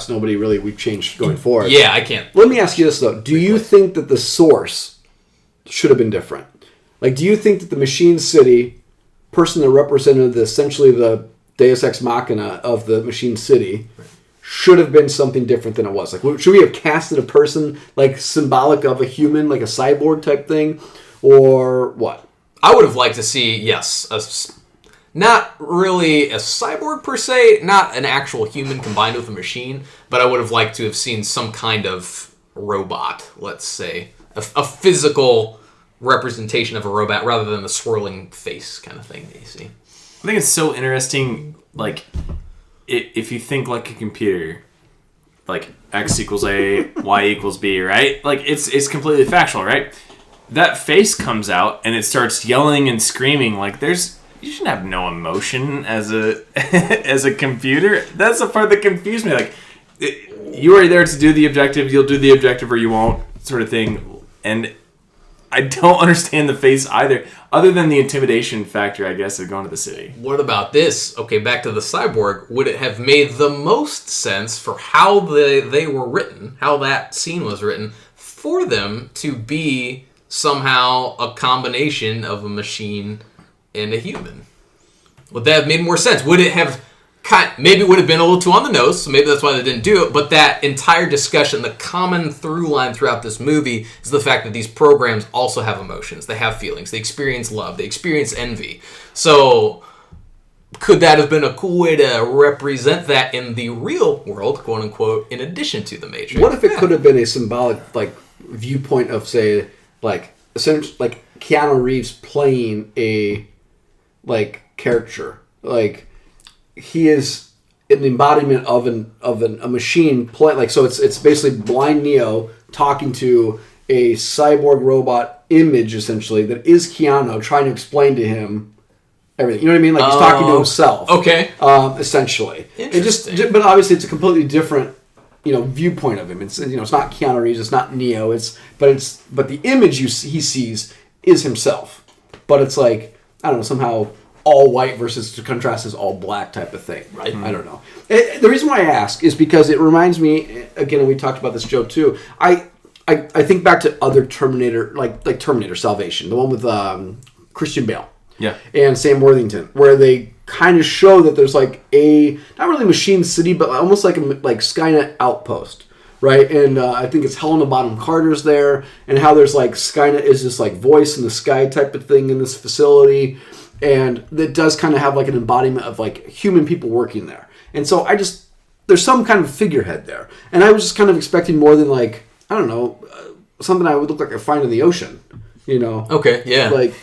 nobody really, we've changed going forward. Yeah, I can't. Let me ask you this though, do you think that the source should have been different? Like, do you think that the Machine City person that represented essentially the Deus Ex Machina of the Machine City should have been something different than it was? Like, should we have casted a person like symbolic of a human, like a cyborg type thing, or what? I would have liked to see, not really a cyborg per se, not an actual human combined with a machine, but I would have liked to have seen some kind of robot, let's say, a physical representation of a robot rather than the swirling face kind of thing that you see. I think it's so interesting, like, if you think like a computer, like X equals A, Y equals B, right? Like, it's completely factual, right? That face comes out, and it starts yelling and screaming, like, you shouldn't have no emotion as a computer. That's the part that confused me. Like, you are there to do the objective, you'll do the objective or you won't, sort of thing. And I don't understand the face either, other than the intimidation factor, I guess, of going to the city. What about this? Okay, back to the cyborg. Would it have made the most sense for how they were written, how that scene was written, for them to be somehow a combination of a machine and a human? Would that have made more sense? Would it have... Maybe it would have been a little too on the nose, so maybe that's why they didn't do it, but that entire discussion, the common through line throughout this movie is the fact that these programs also have emotions. They have feelings. They experience love. They experience envy. So could that have been a cool way to represent that in the real world, quote unquote, in addition to the Matrix? What if it could have been a symbolic viewpoint of, say, essentially, Keanu Reeves playing a character, he is an embodiment of a machine so it's basically blind Neo talking to a cyborg robot image essentially that is Keanu trying to explain to him everything. You know what I mean? Like he's talking to himself. Okay. Essentially. Interesting. But obviously it's a completely different viewpoint of him. It's it's not Keanu Reeves, it's not Neo. But the image he sees is himself. But it's like, I don't know, somehow all white versus to contrast as all black type of thing. Right. I don't know. The reason why I ask is because it reminds me, again, and we talked about this joke too, I think back to other Terminator, like Terminator Salvation, the one with Christian Bale. Yeah. And Sam Worthington, where they kind of show that there's like a, not really Machine City, but almost like a Skynet outpost, right? And I think it's Helena Bonham Carter's there, and how there's like Skynet is this like voice in the sky type of thing in this facility, and it does kind of have like an embodiment of like human people working there. And so there's some kind of figurehead there. And I was just kind of expecting more than like, I don't know, something I would look like I find in the ocean, you know? Okay, yeah. Like,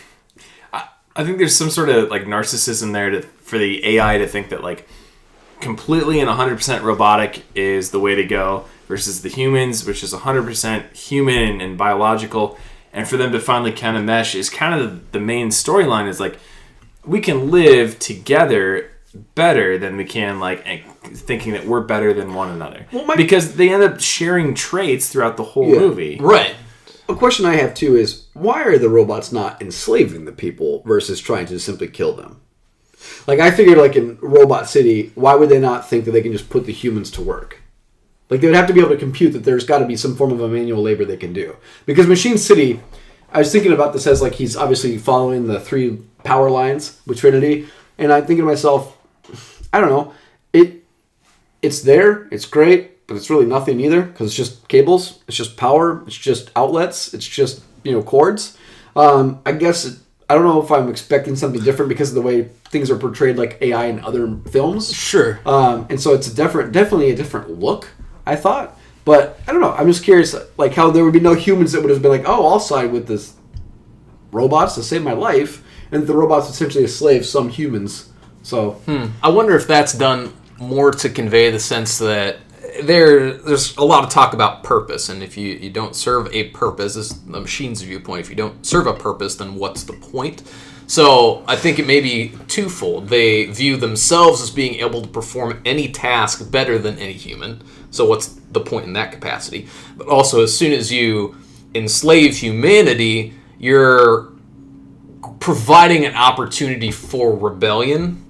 I think there's some sort of like narcissism there for the AI to think that like completely and 100% robotic is the way to go versus the humans, which is 100% human and biological. And for them to finally kind of mesh is kind of the main storyline is like, we can live together better than we can like thinking that we're better than one another. Well, because they end up sharing traits throughout the whole movie. Right. A question I have too is, why are the robots not enslaving the people versus trying to simply kill them? Like, I figured like in Robot City, why would they not think that they can just put the humans to work? Like, they would have to be able to compute that there's got to be some form of a manual labor they can do. Because Machine City, I was thinking about this as like he's obviously following the 3 power lines with Trinity, and I'm thinking to myself, I don't know, it's there, it's great, but it's really nothing either, because it's just cables, it's just power, it's just outlets, it's just, cords. I guess, I don't know if I'm expecting something different because of the way things are portrayed like AI in other films. Sure. And so it's definitely a different look, I thought. But, I don't know, I'm just curious, like how there would be no humans that would have been like, oh, I'll side with this robots to save my life, and the robots essentially enslave some humans. So I wonder if that's done more to convey the sense that there's a lot of talk about purpose, and if you don't serve a purpose, this is the machine's viewpoint, if you don't serve a purpose, then what's the point? So I think it may be twofold. They view themselves as being able to perform any task better than any human, so what's the point in that capacity? But also, as soon as you enslave humanity, you're providing an opportunity for rebellion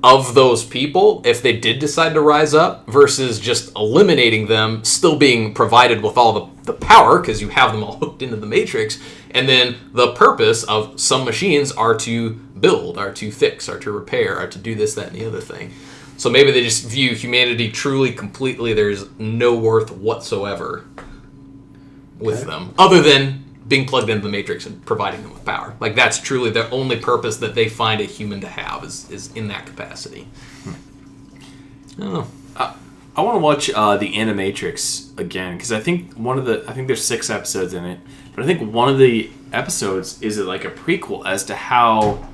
of those people if they did decide to rise up, versus just eliminating them, still being provided with all the power because you have them all hooked into the Matrix, and then the purpose of some machines are to build, are to fix, are to repair, are to do this, that, and the other thing. So maybe they just view humanity truly, completely, there's no worth whatsoever with them, other than being plugged into the Matrix and providing them with power. Like, that's truly the only purpose that they find a human to have is in that capacity. I don't know. I want to watch the Animatrix again, because I think I think there's 6 episodes in it, but I think one of the episodes is like a prequel as to how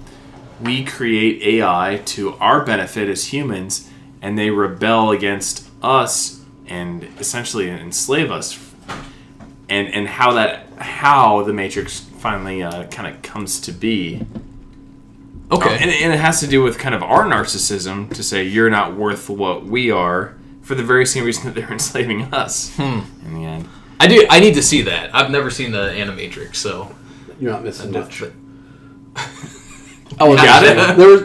we create AI to our benefit as humans, and they rebel against us and essentially enslave us, and how the Matrix finally kind of comes to be. Okay. And it has to do with kind of our narcissism to say you're not worth what we are, for the very same reason that they're enslaving us in the end. I need to see that. I've never seen the Animatrix, so you're not missing much. Oh, got it?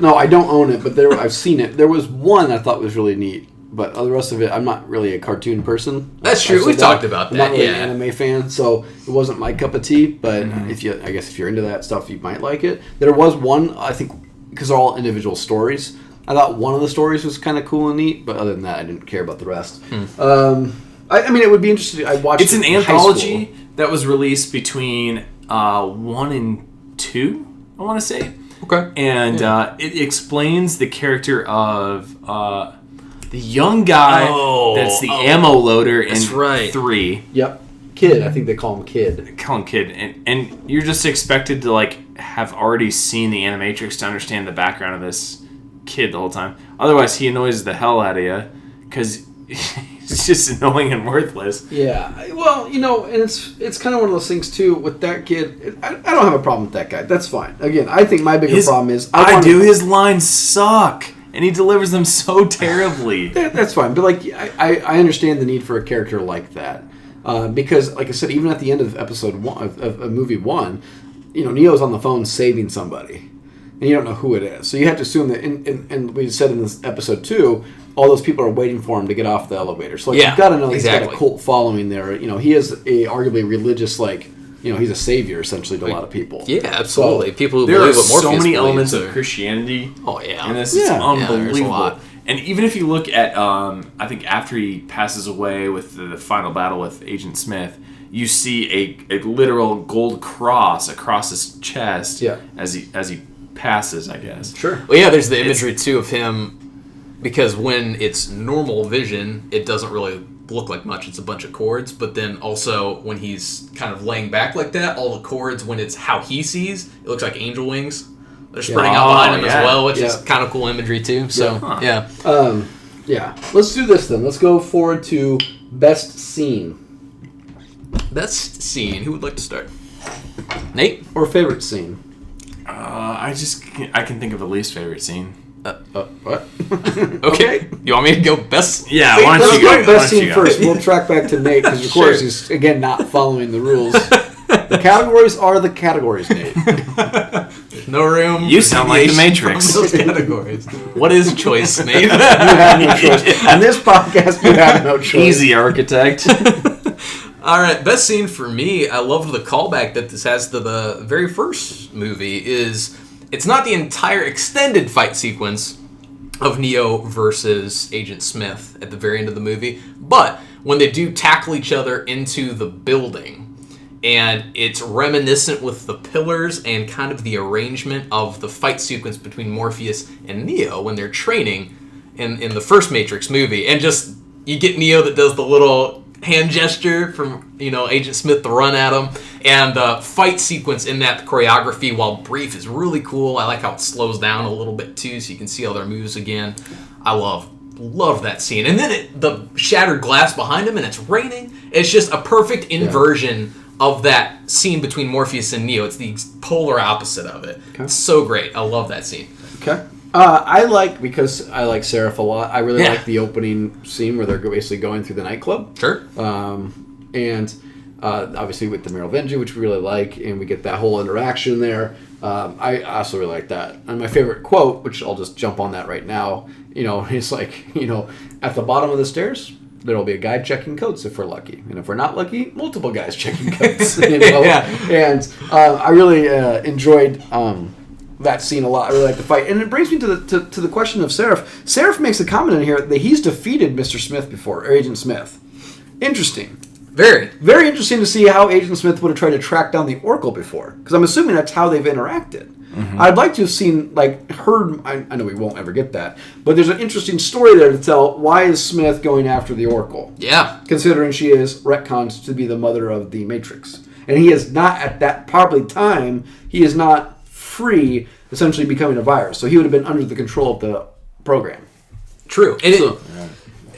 I don't own it, but I've seen it. There was one I thought was really neat, but the rest of it, I'm not really a cartoon person. That's true. We've talked about that. I'm not really an anime fan, so it wasn't my cup of tea. But I guess if you're into that stuff, you might like it. There was one, I think, because they're all individual stories. I thought one of the stories was kind of cool and neat, but other than that, I didn't care about the rest. I mean, it would be interesting. I watched. It's an anthology that was released between 1 and 2, I want to say. Okay. And it explains the character of the young guy that's the ammo loader in 3. Yep. Kid. I think they call him Kid. Call him Kid. And you're just expected to have already seen the Animatrix to understand the background of this kid the whole time. Otherwise, he annoys the hell out of you because he's just annoying and worthless. Yeah. Well, and it's kind of one of those things, too, with that kid. I don't have a problem with that guy. That's fine. Again, I think my bigger problem is... His lines suck. And he delivers them so terribly. That's fine. But, I understand the need for a character like that. Because, like I said, even at the end of episode 1, of movie 1, Neo's on the phone saving somebody. and you don't know who it is. So you have to assume that, and we said in this episode 2, all those people are waiting for him to get off the elevator. So you've got to know he's got a cult following there. He is a arguably religious, he's a savior essentially to a lot of people. Yeah, absolutely. So, people who there believe are what Morpheus so many elements believes of Christianity. Oh yeah, and this is unbelievable. there's a lot. And even if you look at, I think after he passes away with the final battle with Agent Smith, you see a literal gold cross across his chest as he passes, I guess. Sure. Well, yeah, there's the imagery too of him, because when it's normal vision, it doesn't really look like much. It's a bunch of chords. But then also when he's kind of laying back like that, all the chords, when it's how he sees, it looks like angel wings. They're spreading out behind him as well, which is kind of cool imagery too. So, Let's do this then. Let's go forward to best scene. Best scene. Who would like to start? Nate? Or favorite scene? I can think of a least favorite scene. What? Okay. You want me to go best? Yeah, scene? why don't Let's you go go? best scene first. We'll track back to Nate because, of course, he's again not following the rules. The categories are the categories, Nate. No room. You sound like the Matrix. Those categories. What is choice, Nate? You have no choice. On this podcast, you have no choice. Easy, architect. All right, best scene for me. I love the callback that this has to the very first movie. It's not the entire extended fight sequence of Neo versus Agent Smith at the very end of the movie, but when they do tackle each other into the building, and it's reminiscent with the pillars and kind of the arrangement of the fight sequence between Morpheus and Neo when they're training in the first Matrix movie, and just you get Neo that does the little hand gesture from Agent Smith to run at him, and the fight sequence in that choreography, while brief, is really cool. I like how it slows down a little bit too, so you can see all their moves again. I love that scene, and then the shattered glass behind him, and it's raining. It's just a perfect inversion of that scene between Morpheus and Neo. It's the polar opposite of it. Okay. It's so great. I love that scene. Okay. Because I like Seraph a lot, I really like the opening scene where they're basically going through the nightclub. Sure. And obviously with the Merovingi, which we really like, and we get that whole interaction there. I also really like that. And my favorite quote, which I'll just jump on that right now, it's like, at the bottom of the stairs, there'll be a guy checking coats if we're lucky. And if we're not lucky, multiple guys checking coats. And I really enjoyed that scene a lot. I really like the fight. And it brings me to the question of Seraph. Seraph makes a comment in here that he's defeated Mr. Smith before, or Agent Smith. Interesting. Very. Very interesting to see how Agent Smith would have tried to track down the Oracle before. Because I'm assuming that's how they've interacted. Mm-hmm. I'd like to have seen, heard, I know we won't ever get that, but there's an interesting story there to tell. Why is Smith going after the Oracle? Yeah. Considering she is retconned to be the mother of the Matrix. And he is not, at that probably time, he is not free, essentially becoming a virus. So he would have been under the control of the program. True. And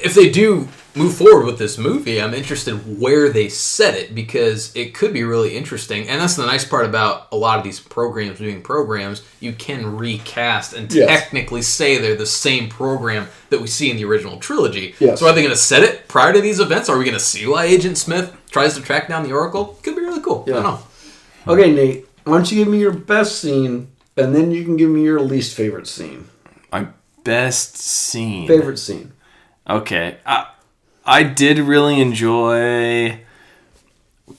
if they do move forward with this movie, I'm interested where they set it, because it could be really interesting. And that's the nice part about a lot of these programs being programs. You can recast and technically say they're the same program that we see in the original trilogy. Yes. So are they going to set it prior to these events? Are we going to see why Agent Smith tries to track down the Oracle? Could be really cool. Yeah. I don't know. Okay, Nate, why don't you give me your best scene, and then you can give me your least favorite scene. My best scene. Favorite scene. Okay. I did really enjoy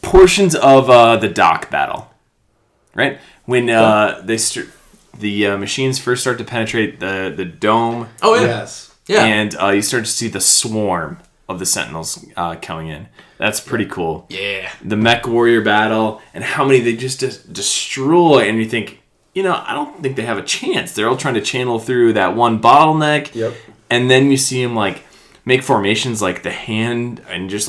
portions of the dock battle, right? When the machines first start to penetrate the dome. Oh, yeah. Yes. Yeah. And you start to see the swarm of the Sentinels coming in. That's pretty cool. Yeah. The mech warrior battle and how many they just destroy, and you think, I don't think they have a chance. They're all trying to channel through that one bottleneck. Yep. And then you see them make formations like the hand and just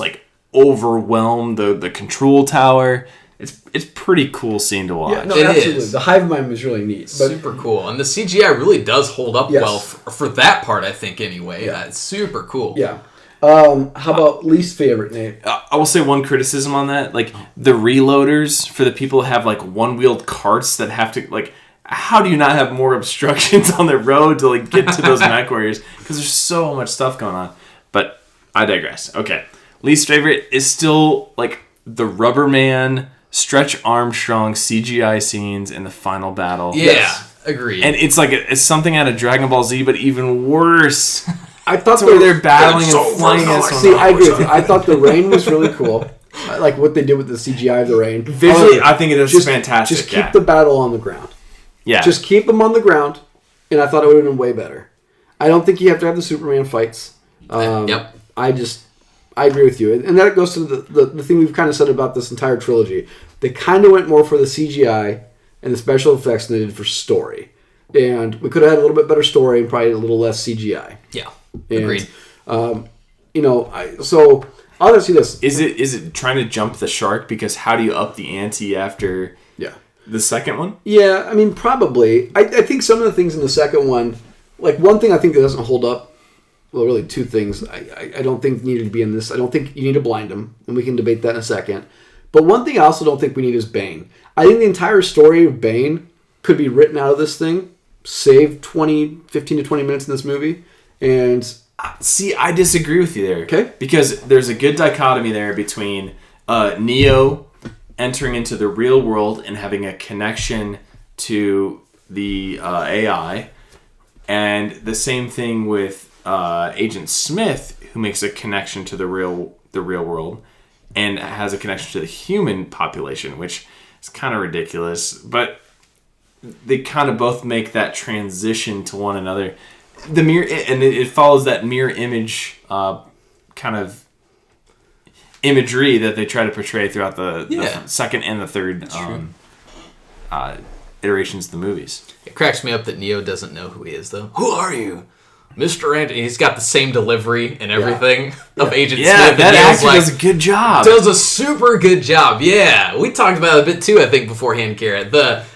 overwhelm the control tower. It's pretty cool scene to watch. Yeah, no, absolutely. Is. The hive mind was really neat. Super cool. And the CGI really does hold up well for that part, I think, anyway. Yeah. It's super cool. Yeah. How about least favorite, Nate? I will say one criticism on that. The reloaders for the people who have one-wheeled carts that have to how do you not have more obstructions on the road to get to those mech warriors? Because there's so much stuff going on. But I digress. Okay. Least favorite is still the Rubberman, Stretch Armstrong CGI scenes in the final battle. Yeah. Agreed. And it's like it's something out of Dragon Ball Z, but even worse. I thought where they're battling and flying as one. See, I agree with you. I thought the rain was really cool. I like what they did with the CGI of the rain. Visually, I think it is fantastic. Just keep the battle on the ground. Yeah. Just keep them on the ground, and I thought it would have been way better. I don't think you have to have the Superman fights. Yep. I agree with you. And that goes to the thing we've kind of said about this entire trilogy. They kind of went more for the CGI and the special effects than they did for story. And we could have had a little bit better story and probably a little less CGI. Yeah. And, agreed. So I'll see this. Is it trying to jump the shark? Because how do you up the ante after the second one? Yeah, I mean, probably. I think some of the things in the second one, like one thing I think that doesn't hold up, well, really two things I don't think needed to be in this. I don't think you need to blind him, and we can debate that in a second. But one thing I also don't think we need is Bane. I think the entire story of Bane could be written out of this thing, save 15 to 20 minutes in this movie, and... See, I disagree with you there. Okay. Because there's a good dichotomy there between Neo entering into the real world and having a connection to the AI, and the same thing with Agent Smith, who makes a connection to the real world and has a connection to the human population, which is kind of ridiculous. But they kind of both make that transition to one another. The mirror, and it follows that mirror image kind of imagery that they try to portray throughout the second and the third iterations of the movies. It cracks me up that Neo doesn't know who he is, though. Who are you? Mr. Anthony. He's got the same delivery and everything of Agent Smith. Yeah, that actor does a good job. Does a super good job, yeah. We talked about it a bit, too, I think, beforehand, Garrett.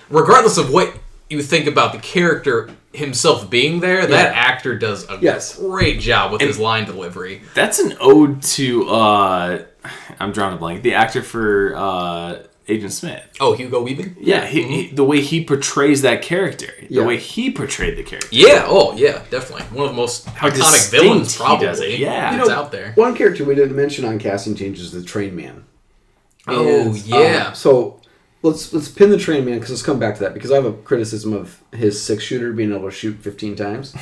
Regardless of what you think about the character himself being there, that actor does a great job with his line delivery. That's an ode to, I'm drawing a blank, the actor for Agent Smith. Oh, Hugo Weaving? Yeah, he, the way he portrays that character. The way he portrayed the character. Yeah, definitely. One of the most iconic villains, probably. Yeah. That's out there. One character we didn't mention on Casting Changes is the Train Man. So let's pin the Train Man, because let's come back to that, because I have a criticism of his 6-shooter being able to shoot 15 times.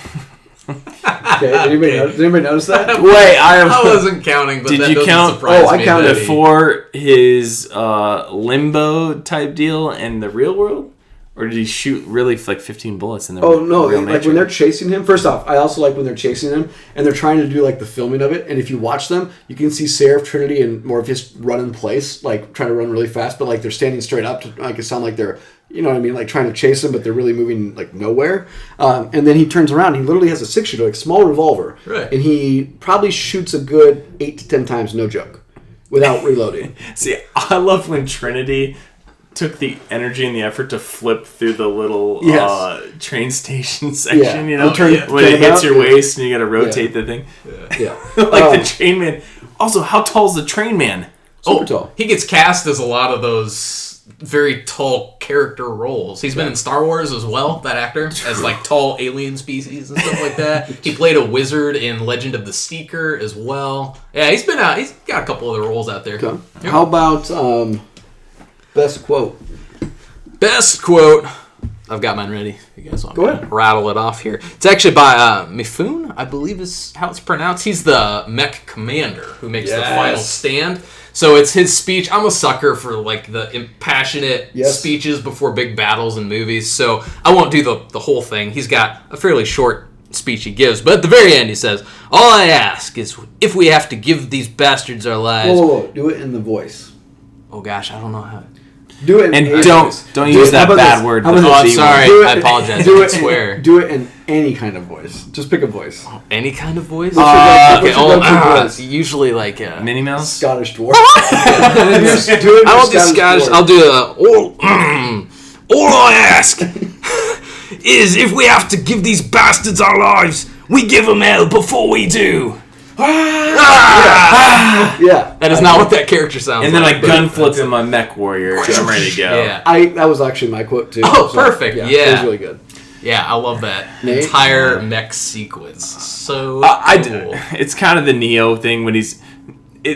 Okay, did anybody notice that? Wait, I wasn't counting, but did you count? I counted for his limbo type deal in the real world, or did he shoot really like 15 bullets in the? Oh no! Real Like when they're chasing him. First off, I also like when they're chasing him and they're trying to do like the filming of it. And if you watch them, you can see Seraph, Trinity, and Morpheus run in place, like trying to run really fast, but like they're standing straight up to make it sound like they're. You know what I mean? Like trying to chase him, but they're really moving like nowhere. And then he turns around. He literally has a 6-shooter, like small revolver. Right. And he probably shoots a good 8 to 10 times, no joke, without reloading. See, I love when Trinity took the energy and the effort to flip through the little train station section, you know? When it hits your waist and you got to rotate the thing. Yeah. Like the train man. Also, how tall is the train man? Super tall. He gets cast as a lot of those very tall character roles. He's been in Star Wars as well, that actor, as like tall alien species and stuff like that. He played a wizard in Legend of the Seeker as well. Yeah, he's got a couple other roles out there. Okay. Yep. How about best quote? Best quote. I've got mine ready. If you guys want Go to ahead. rattle it off here. It's actually by Mifune, I believe is how it's pronounced. He's the mech commander who makes the final stand. So it's his speech. I'm a sucker for like the impassionate speeches before big battles in movies. So I won't do the whole thing. He's got a fairly short speech he gives. But at the very end he says, "All I ask is if we have to give these bastards our lives." Whoa. Do it in the voice. Oh gosh, I don't know how. Do it in and don't use that bad word. I'm sorry. I apologize. I swear. Do it in any kind of voice. Just pick a voice. Any kind of voice? Usually like Minnie Mouse? Scottish dwarf. I won't do Scottish. I'll do all I ask is if we have to give these bastards our lives, we give them hell before we do. Yeah. That is not what that character sounds like. And then I gun flip him on Mech Warrior. I'm ready to go. Yeah. That was actually my quote too. Oh, perfect. Yeah. It was really good. Yeah, I love that entire mech sequence. So cool. It's kind of the Neo thing when it's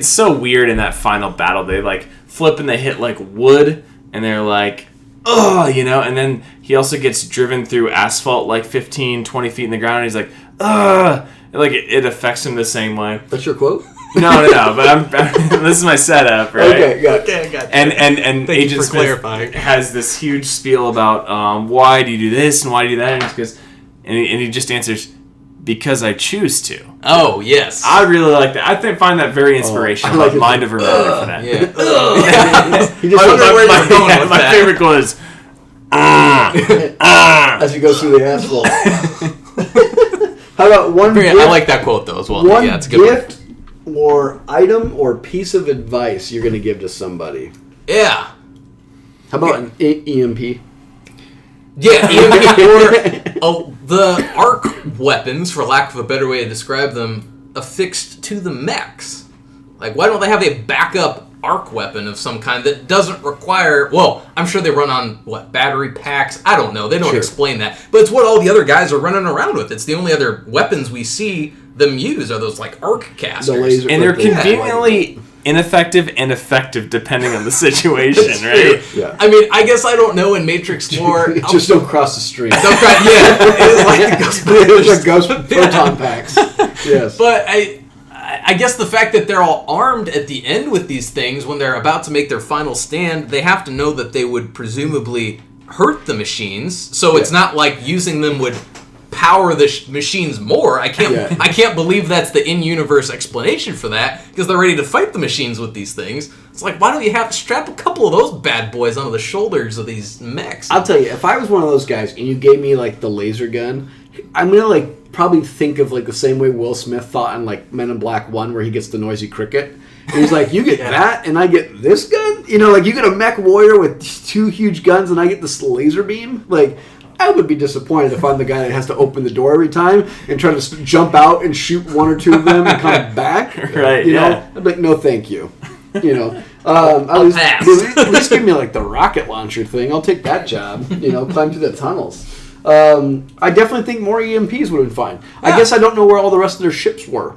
so weird in that final battle. They like flip and they hit like wood and they're like, ugh, and then he also gets driven through asphalt like 15, 20 feet in the ground, and he's like, ugh. Like, it affects him the same way. That's your quote? No, but this is my setup, right? Okay, got it. Okay, I got you. And Agent Smith clarifying. has this huge spiel about why do you do this and why do you do that, and he just answers, because I choose to. Oh, yes. I really like that. I find that very inspirational. I like it. Mind over matter for that. Yeah. He just My favorite quote is, as he goes through the asphalt. How about one gift? I like that quote, though, as well. One Yeah, it's a good gift or item or piece of advice you're going to give to somebody. one. Yeah. How about an EMP? Yeah, or the arc weapons, for lack of a better way to describe them, affixed to the mechs. Like, why don't they have a backup arc weapon of some kind that doesn't require... Well, I'm sure they run on, battery packs? I don't know. They don't explain that. But it's what all the other guys are running around with. It's the only other weapons we see them use are those, arc casters. The laser and they're conveniently ineffective and effective depending on the situation, right? Yeah. I mean, I guess I don't know in Matrix lore... Just don't cross the street. Don't cry. Yeah, it is like the Ghostbusters. It's like ghost proton packs. Yes. But I guess the fact that they're all armed at the end with these things, when they're about to make their final stand, they have to know that they would presumably hurt the machines. So it's not like using them would power the machines more. I can't believe that's the in-universe explanation for that, because they're ready to fight the machines with these things. It's like, why don't you have to strap a couple of those bad boys onto the shoulders of these mechs? I'll tell you, if I was one of those guys and you gave me the laser gun, I'm gonna probably think of the same way Will Smith thought in Men in Black 1, where he gets the noisy cricket. And he's like, you get that and I get this gun? You get a mech warrior with two huge guns and I get this laser beam? I would be disappointed if I'm the guy that has to open the door every time and try to jump out and shoot one or two of them and come back. Right, I'd be like, no thank you. At least give me the rocket launcher thing. I'll take that job. Climb through the tunnels. I definitely think more EMPs would have been fine. Yeah. I guess I don't know where all the rest of their ships were.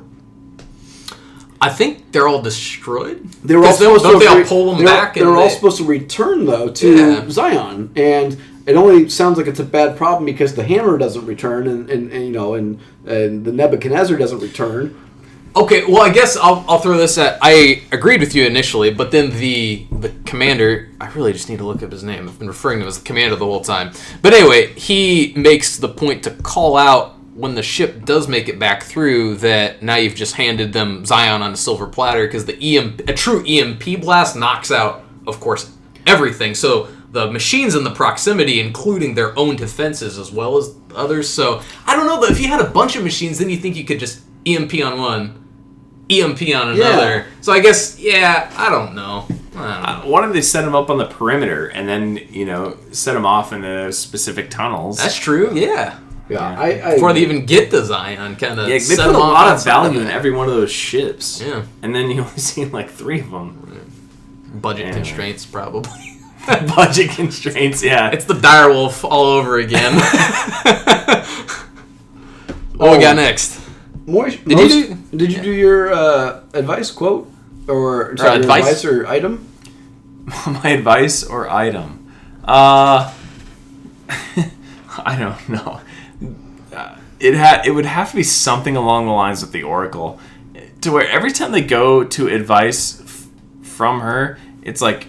I think they're all destroyed. They were all supposed to all pull them back. They were all supposed to return though to Zion, and it only sounds like it's a bad problem because the hammer doesn't return, and the Nebuchadnezzar doesn't return. Okay, well, I guess I'll throw this at... I agreed with you initially, but then the commander... I really just need to look up his name. I've been referring to him as the commander the whole time. But anyway, he makes the point to call out when the ship does make it back through that now you've just handed them Zion on a silver platter, because a true EMP blast knocks out, of course, everything. So the machines in the proximity, including their own defenses as well as others. So I don't know, but if you had a bunch of machines, then you think you could just EMP on one, EMP on another. Yeah. So I guess, I don't know. Why don't they set them up on the perimeter and then, set them off in the specific tunnels? That's true, yeah. Yeah, before they even get to Zion, kind of. Yeah, they put a lot of value in every one of those ships. Yeah, and then you only see 3 of them. Budget constraints, probably. Budget constraints, yeah. It's the direwolf all over again. What we got next? Did you do your advice quote or advice or item? My advice or item? I don't know. It would have to be something along the lines with the Oracle, to where every time they go to advice from her, it's like,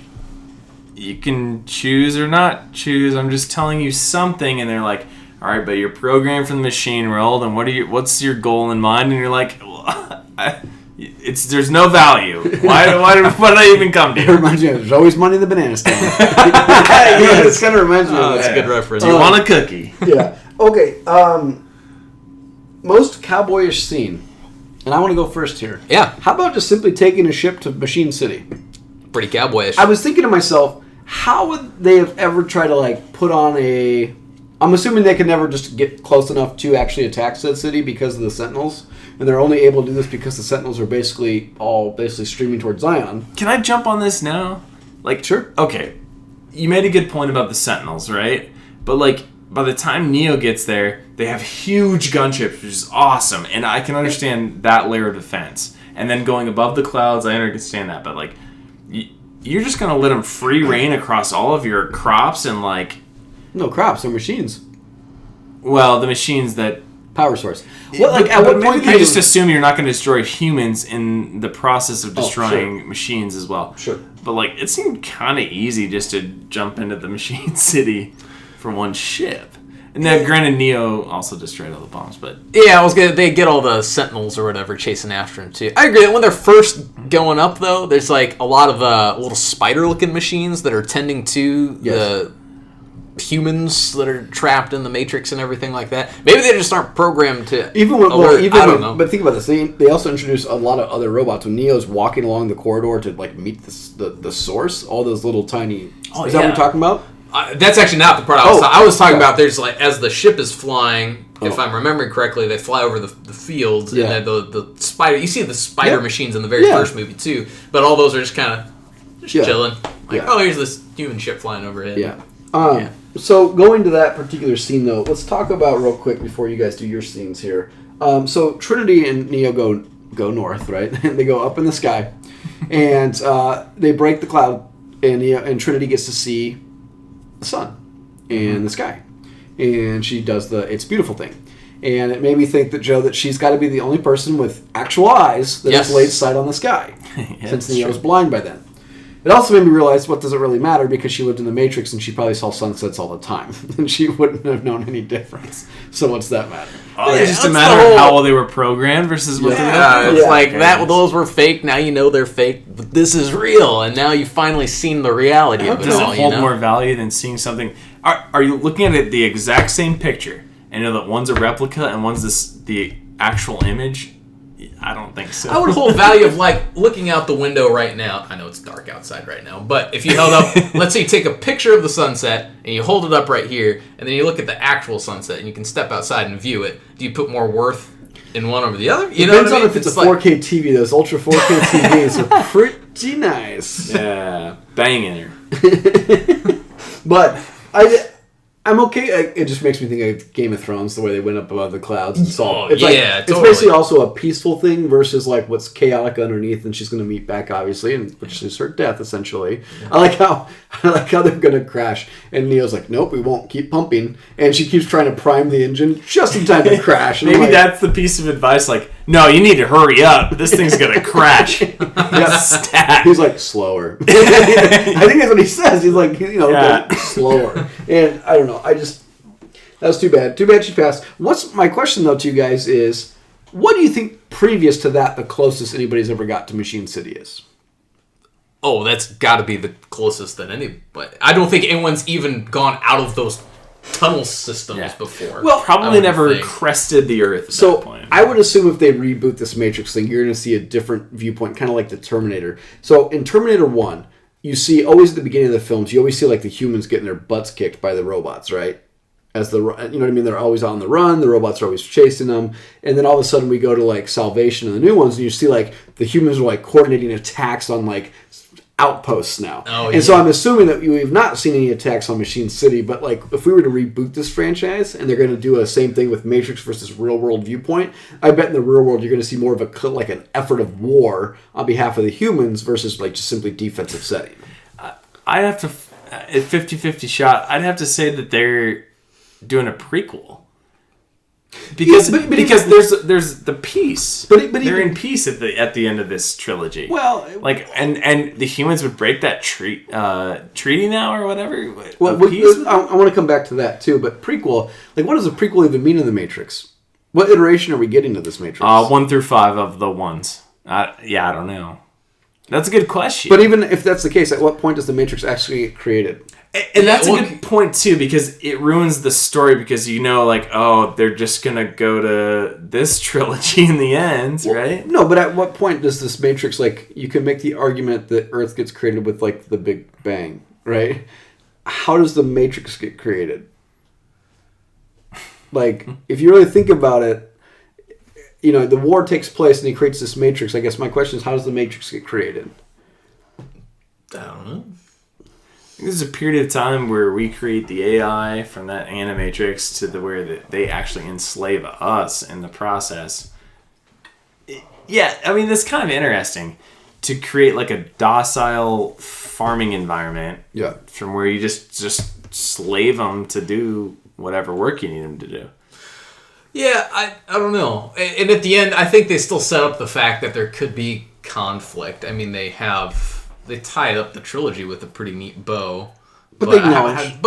you can choose or not choose. I'm just telling you something, and they're like, all right, but you're programmed from the machine world, and what's your goal in mind? And you're like, well, there's no value. Why did I even come to you? It reminds me of, there's always money in the banana stand. It kind of reminds me of that. That's a good reference. Do you want a cookie? Yeah. Okay. Most cowboyish scene, and I want to go first here. Yeah. How about just simply taking a ship to Machine City? Pretty cowboyish. I was thinking to myself, how would they have ever tried to put on a... I'm assuming they could never just get close enough to actually attack said city because of the Sentinels, and they're only able to do this because the Sentinels are basically streaming towards Zion. Can I jump on this now? Sure. Okay, you made a good point about the Sentinels, right? But by the time Neo gets there, they have huge gunships, which is awesome, and I can understand that layer of defense. And then going above the clouds, I understand that, but you're just gonna let them free reign across all of your crops and like. No crops, they're machines. Well, the machines that. Power source. What, like, at what point I just assume you're not going to destroy humans in the process of destroying machines as well. Sure. But like, it seemed kind of easy just to jump into the machine city from one ship. And then, granted, Neo also destroyed all the bombs, but yeah, they get all the sentinels or whatever chasing after him too. I agree that when they're first going up, though, there's like a lot of little spider-looking machines that are tending to the humans that are trapped in the Matrix and everything like that. Maybe they just aren't programmed to alert. I don't know. But think about this. They also introduced a lot of other robots. When Neo's walking along the corridor to like meet the source, all those little tiny. Is that what you're talking about? That's actually not the part I was talking about. There's like, as the ship is flying, if I'm remembering correctly, they fly over the fields, and then the spider. You see the spider machines in the very first movie too, but all those are just kind of chilling. Like, oh, here's this human ship flying overhead. Yeah. So going to that particular scene though, let's talk about real quick before you guys do your scenes here. So Trinity and Neo go north, right? They go up in the sky, and they break the cloud, and Trinity gets to see the sun and the sky, and she does the "It's Beautiful" thing, and it made me think that Joe, that she's got to be the only person with actual eyes that has laid sight on the sky, since Neo's blind by then. It also made me realize what doesn't really matter, because she lived in the Matrix and she probably saw sunsets all the time, and she wouldn't have known any difference. So what's that matter? Oh, it's just a matter of how well they were programmed versus what they were. It's like that. Those were fake. Now you know they're fake, but this is real, and now you've finally seen the reality of it. Does it hold more value than seeing something? Are you looking at it the exact same picture and know that one's a replica and one's the actual image? I don't think so. I would hold value of like looking out the window right now. I know it's dark outside right now, but if you held up, let's say you take a picture of the sunset and you hold it up right here, and then you look at the actual sunset and you can step outside and view it. Do you put more worth in one over the other? You know what I mean? Depends on if it's a 4K TV. Those Ultra 4K TVs are pretty nice. Yeah, banging her. But I'm okay. It just makes me think of Game of Thrones, the way they went up above the clouds and saw. It's totally. It's basically also a peaceful thing versus like what's chaotic underneath, and she's going to meet back, obviously, and which is her death essentially. Yeah. I like how they're going to crash, and Neo's like, "Nope, we won't. Keep pumping," and she keeps trying to prime the engine just in time to crash. And Maybe that's the piece of advice. Like, no, you need to hurry up. This thing's going to crash. Stat. He's like, slower. I think that's what he says. He's like, slower. And I don't know. That was too bad. Too bad she passed. What's my question though to you guys is, what do you think previous to that the closest anybody's ever got to Machine City is? Oh, that's got to be the closest that anybody. I don't think anyone's even gone out of those tunnel systems before. Well, probably never crested the Earth at that point. I would assume if they reboot this Matrix thing, you're going to see a different viewpoint, kind of like the Terminator. So in Terminator 1, you see always at the beginning of the films, you always see like the humans getting their butts kicked by the robots, right? You know what I mean? They're always on the run. The robots are always chasing them. And then all of a sudden we go to like Salvation and the new ones, and you see like the humans are like coordinating attacks on like outposts now. So I'm assuming that we've not seen any attacks on Machine City, but like if we were to reboot this franchise and they're going to do a same thing with Matrix versus real world viewpoint, I bet in the real world you're going to see more of an effort of war on behalf of the humans versus like just simply defensive setting. I'd have to, at 50-50 shot, I'd have to say that they're doing a prequel. Because there's the peace. But they're in peace at the end of this trilogy. Well, like and the humans would break that treaty now or whatever. Well, I want to come back to that too. But prequel, like, what does a prequel even mean in the Matrix? What iteration are we getting to this Matrix? 1 through 5 of the ones. I don't know. That's a good question. But even if that's the case, at what point does the Matrix actually get created? And that's a good point, too, because it ruins the story, because like, oh, they're just going to go to this trilogy in the end, right? No, but at what point does this Matrix, like, you can make the argument that Earth gets created with, like, the Big Bang, right? How does the Matrix get created? Like, if you really think about it, the war takes place and he creates this Matrix. I guess my question is, how does the Matrix get created? I don't know. There's a period of time where we create the AI from that animatrix to where they actually enslave us in the process. Yeah, I mean, that's kind of interesting. to create like a docile farming environment. Yeah. From where you just slave them to do whatever work you need them to do. Yeah, I don't know. And at the end, I think they still set up the fact that there could be conflict. I mean, they tied up the trilogy with a pretty neat bow. But they acknowledge.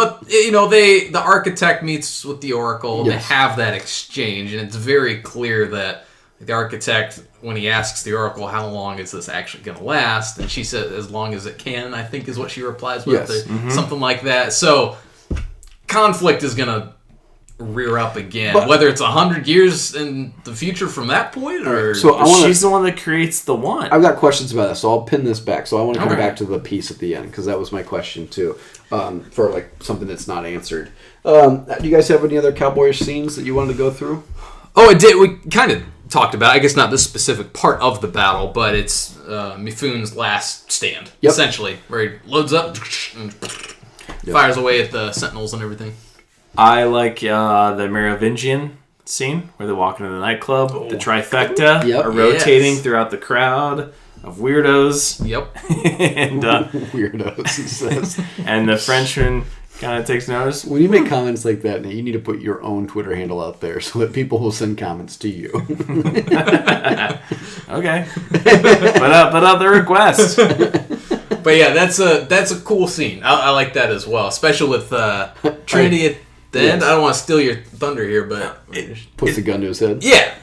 The architect meets with the Oracle. Yes. They have that exchange, and it's very clear that the architect, when he asks the Oracle, how long is this actually going to last? And she says, as long as it can, I think is what she replies with. Yes. Something like that. So, conflict is going to rear up again. But, whether it's 100 years in the future from that point, or... She's the one that creates the one. I've got questions about that, so I'll pin this back. So I want to come Okay. back to the piece at the end, because that was my question, too, for like something that's not answered. Do you guys have any other Cowboys scenes that you wanted to go through? Oh, it did. We kind of talked about it. I guess not this specific part of the battle, but it's Mifune's last stand, essentially, where he loads up and fires away at the Sentinels and everything. I like the Merovingian scene where they walk into the nightclub. The trifecta are rotating throughout the crowd of weirdos. Yep. And Weirdos, he says. And the Frenchman kind of takes notice. When you make comments like that, you need to put your own Twitter handle out there so that people will send comments to you. Okay. Put out the request. But yeah, that's a cool scene. I like that as well, especially with Trinity at the end. I don't want to steal your thunder here, but Puts the gun to his head. Yeah.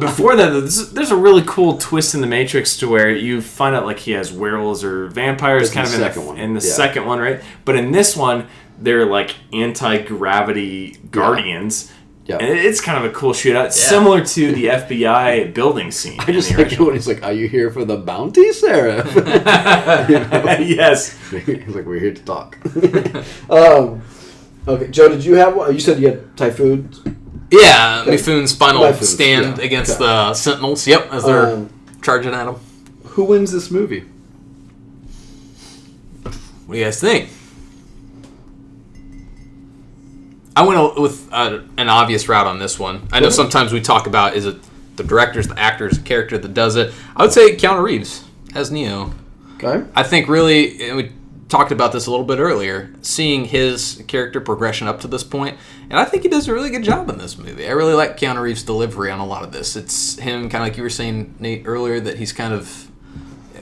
Before that, there's a really cool twist in the Matrix to where you find out like he has werewolves or vampires That's kind of in the second one, right? But in this one, they're like anti-gravity guardians. Yeah. And it's kind of a cool shootout, similar to the FBI building scene. I just like when he's like, "Are you here for the bounty, Seraph?" Yes. He's like, "We're here to talk." Okay, Joe, did you have one? You said you had Typhoon. Yeah, Mifune's final stand against the Sentinels. Yep, as they're charging at him. Who wins this movie? What do you guys think? I went with an obvious route on this one. I know sometimes we talk about, is it the director's, the actor's, the character that does it? I would say Keanu Reeves as Neo. Okay. I think really, and we talked about this a little bit earlier, seeing his character progression up to this point, and I think he does a really good job in this movie. I really like Keanu Reeves' delivery on a lot of this. It's him, kind of like you were saying, Nate, earlier, that he's kind of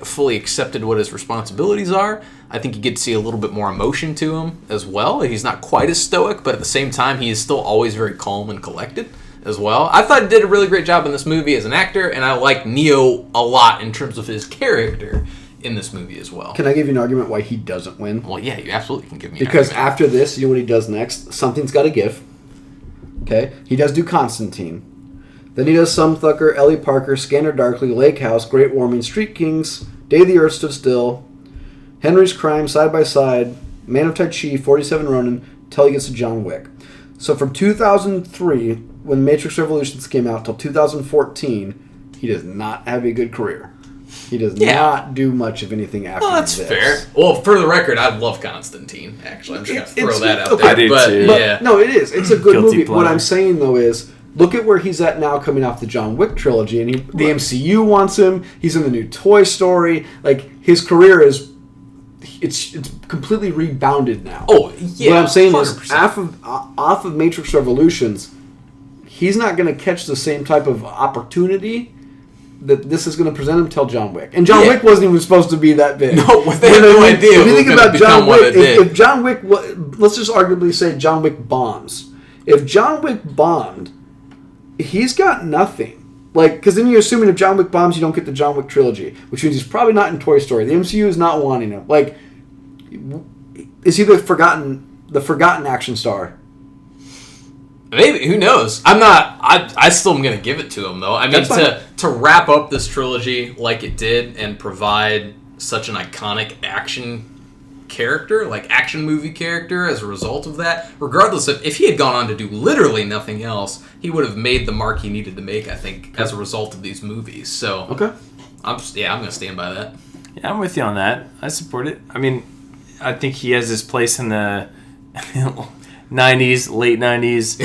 fully accepted what his responsibilities are. I think you get to see a little bit more emotion to him as well. He's not quite as stoic, but at the same time, he is still always very calm and collected as well. I thought he did a really great job in this movie as an actor, and I like Neo a lot in terms of his character in this movie as well. Can I give you an argument why he doesn't win? Well, yeah, you absolutely can give me Because an argument. after this, you know what he does next? Something's got to give. Okay? He does do Constantine. Then he does Some Thucker, Ellie Parker, Scanner Darkly, Lake House, Great Warming, Street Kings, Day the Earth Stood Still, Henry's Crime, Side by Side, Man of Tai Chi, 47 Ronin, till he gets to John Wick. So from 2003, when Matrix Revolutions came out, till 2014, he does not have a good career. He does not do much of anything after that's this. fair. Well, for the record, I love Constantine, actually. I'm just going to throw that out okay. there. I do too. But, no, it is. It's a good Guilty movie. pleasure. What I'm saying, though, is look at where he's at now coming off the John Wick trilogy. And the MCU wants him. He's in the new Toy Story. Like, his career is... It's completely rebounded now. Oh, yeah. What I'm saying 100%. is, off of Matrix Revolutions, he's not going to catch the same type of opportunity that this is going to present him till John Wick. And John Wick wasn't even supposed to be that big. No, they had no idea. If you think about John Wick, if if John Wick, let's just arguably say John Wick bombs. If John Wick bombed, he's got nothing. Like, because then you're assuming if John Wick bombs, you don't get the John Wick trilogy, which means he's probably not in Toy Story. The MCU is not wanting him. Like, is he the forgotten action star? Maybe, who knows? I'm not. I still am going to give it to him though. I mean, to wrap up this trilogy like it did and provide such an iconic action character, like action movie character, as a result of that. Regardless of if he had gone on to do literally nothing else, he would have made the mark he needed to make. I think as a result of these movies. So Okay, I'm going to stand by that. Yeah, I'm with you on that. I support it. I mean, I think he has his place in the 90s, late 90s,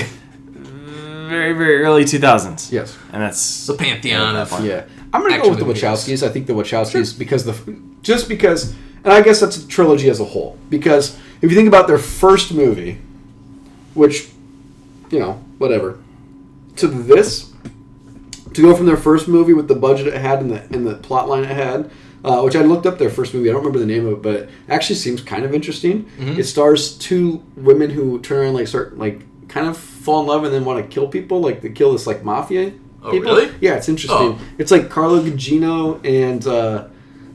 very, very early 2000s. yes. And that's The pantheon of Yeah. I'm going to go with the Wachowskis. I think the Wachowskis because, and I guess that's a trilogy as a whole. Because if you think about their first movie, which, whatever, to this, to go from their first movie with the budget it had and the plot line it had, which I looked up their first movie. I don't remember the name of it, but it actually seems kind of interesting. Mm-hmm. It stars two women who turn around, start kind of fall in love and then want to kill people. They kill this mafia people. Oh, really? Yeah, it's interesting. Oh. It's Carla Gugino and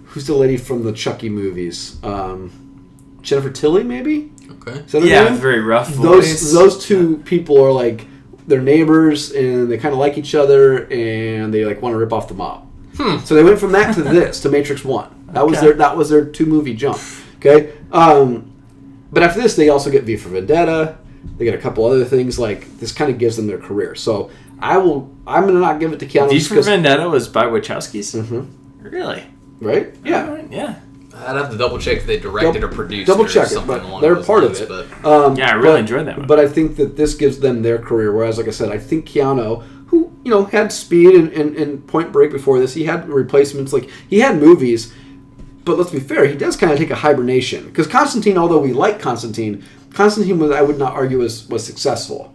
who's the lady from the Chucky movies? Jennifer Tilly, maybe? Okay. Is that her name? Very rough voice. Those two people are they're neighbors and they kind of like each other and they want to rip off the mob. So they went from that to this, to Matrix 1. That was their 2-movie jump. Okay? But after this, they also get V for Vendetta. They get a couple other things. This kind of gives them their career. So I'm going to not give it to Keanu. V for Vendetta was by Wachowskis? Mm-hmm. Really? Right? Yeah. Right, yeah. I'd have to double check if they directed or produced double check it, but they're part of it. I really enjoyed that one. But I think that this gives them their career. Whereas, like I said, I think Keanu, who had Speed and Point Break before this, he had replacements. He had movies. But let's be fair, he does kind of take a hibernation. Because Constantine, although we like Constantine was, I would not argue, was successful.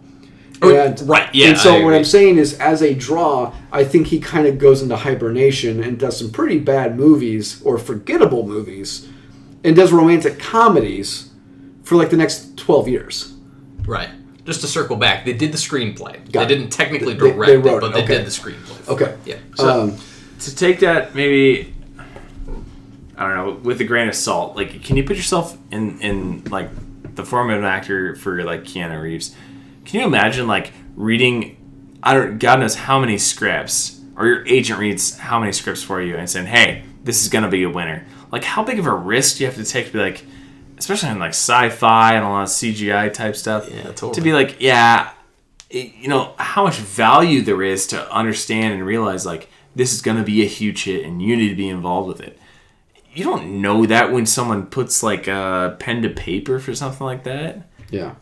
Right, yeah. And so what I'm saying is, as a draw, I think he kind of goes into hibernation and does some pretty bad movies, or forgettable movies, and does romantic comedies for the next 12 years. Right. Just to circle back, they did the screenplay. They didn't technically direct they wrote it, but okay. they did the screenplay. Okay. Yeah. So, to take that maybe, I don't know, with a grain of salt, can you put yourself in the form of an actor for Keanu Reeves? Can you imagine reading, God knows how many scripts, or your agent reads how many scripts for you and saying, hey, this is going to be a winner. How big of a risk do you have to take to be especially in sci-fi and a lot of CGI type stuff, yeah, totally. to be how much value there is to understand and realize this is going to be a huge hit and you need to be involved with it. You don't know that when someone puts a pen to paper for something like that. Yeah.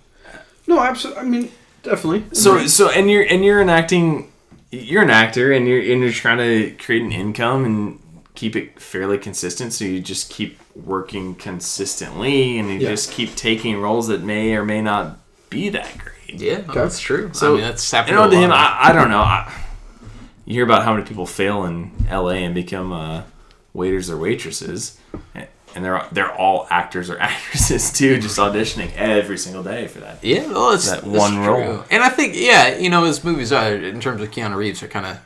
No, absolutely. I mean, definitely. So you're an actor and you're trying to create an income and keep it fairly consistent. So you just keep working consistently and you just keep taking roles that may or may not be that great. Yeah, that's true. So that's happened to him. I don't know. You hear about how many people fail in LA and become waiters or waitresses. And they're all actors or actresses too, just auditioning every single day for that. Yeah, well, it's that one role. And I think, his movies in terms of Keanu Reeves are kind of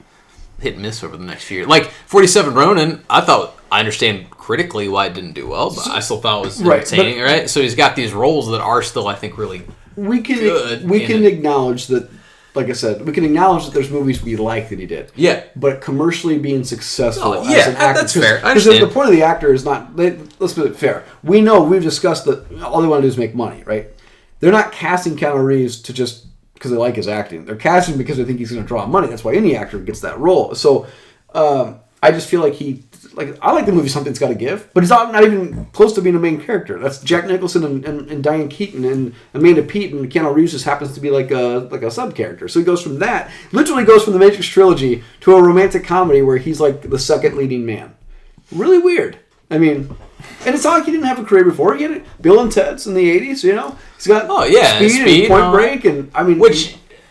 hit and miss over the next few years. 47 Ronin, I understand critically why it didn't do well, but I still thought it was entertaining, right? So he's got these roles that are still, I think, really good. We can acknowledge that. Like I said, we can acknowledge that there's movies we like that he did. Yeah. But commercially being successful as an actor... that's fair. I understand. Because the point of the actor is not... Let's be fair. We've discussed that all they want to do is make money, right? They're not casting Keanu Reeves to just... because they like his acting. They're casting because they think he's going to draw money. That's why any actor gets that role. So, I just feel I like the movie Something's Gotta Give, but he's not even close to being a main character. That's Jack Nicholson and Diane Keaton and Amanda Peet, and Keanu Reeves just happens to be a sub character. So he goes from that, literally goes from the Matrix trilogy to a romantic comedy where he's the second leading man. Really weird. I mean, and it's not like he didn't have a career before. He had Bill and Ted's in the 80s, He's got Speed and Point Break, and I mean...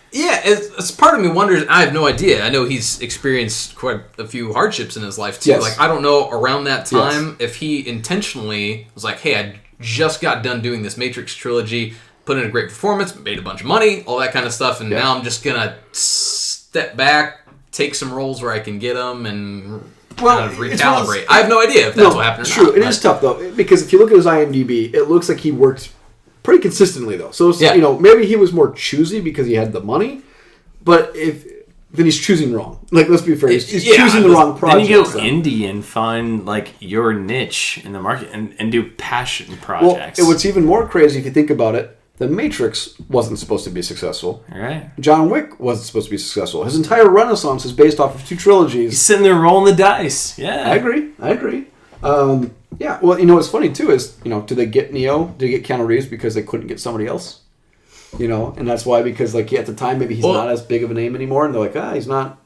Yeah, it's part of me wonders. I have no idea. I know he's experienced quite a few hardships in his life too. Yes. I don't know around that time if he intentionally was hey, I just got done doing this Matrix trilogy, put in a great performance, made a bunch of money, all that kind of stuff, and now I'm just gonna step back, take some roles where I can get them, and kind of recalibrate. I have no idea if that's what happened. True, it is tough though, because if you look at his IMDb, it looks like he worked pretty consistently though. So maybe he was more choosy because he had the money, but then he's choosing wrong. Let's be fair, he's choosing the wrong project. Then you go indie and find your niche in the market and do passion projects. Well, what's even more crazy if you think about it, The Matrix wasn't supposed to be successful. All right. John Wick wasn't supposed to be successful. His entire renaissance is based off of 2 trilogies. He's sitting there rolling the dice. Yeah. I agree. Yeah, well, what's funny too is, did they get Neo? Did they get Keanu Reeves because they couldn't get somebody else? And that's why, because at the time maybe he's not as big of a name anymore, and they're he's not,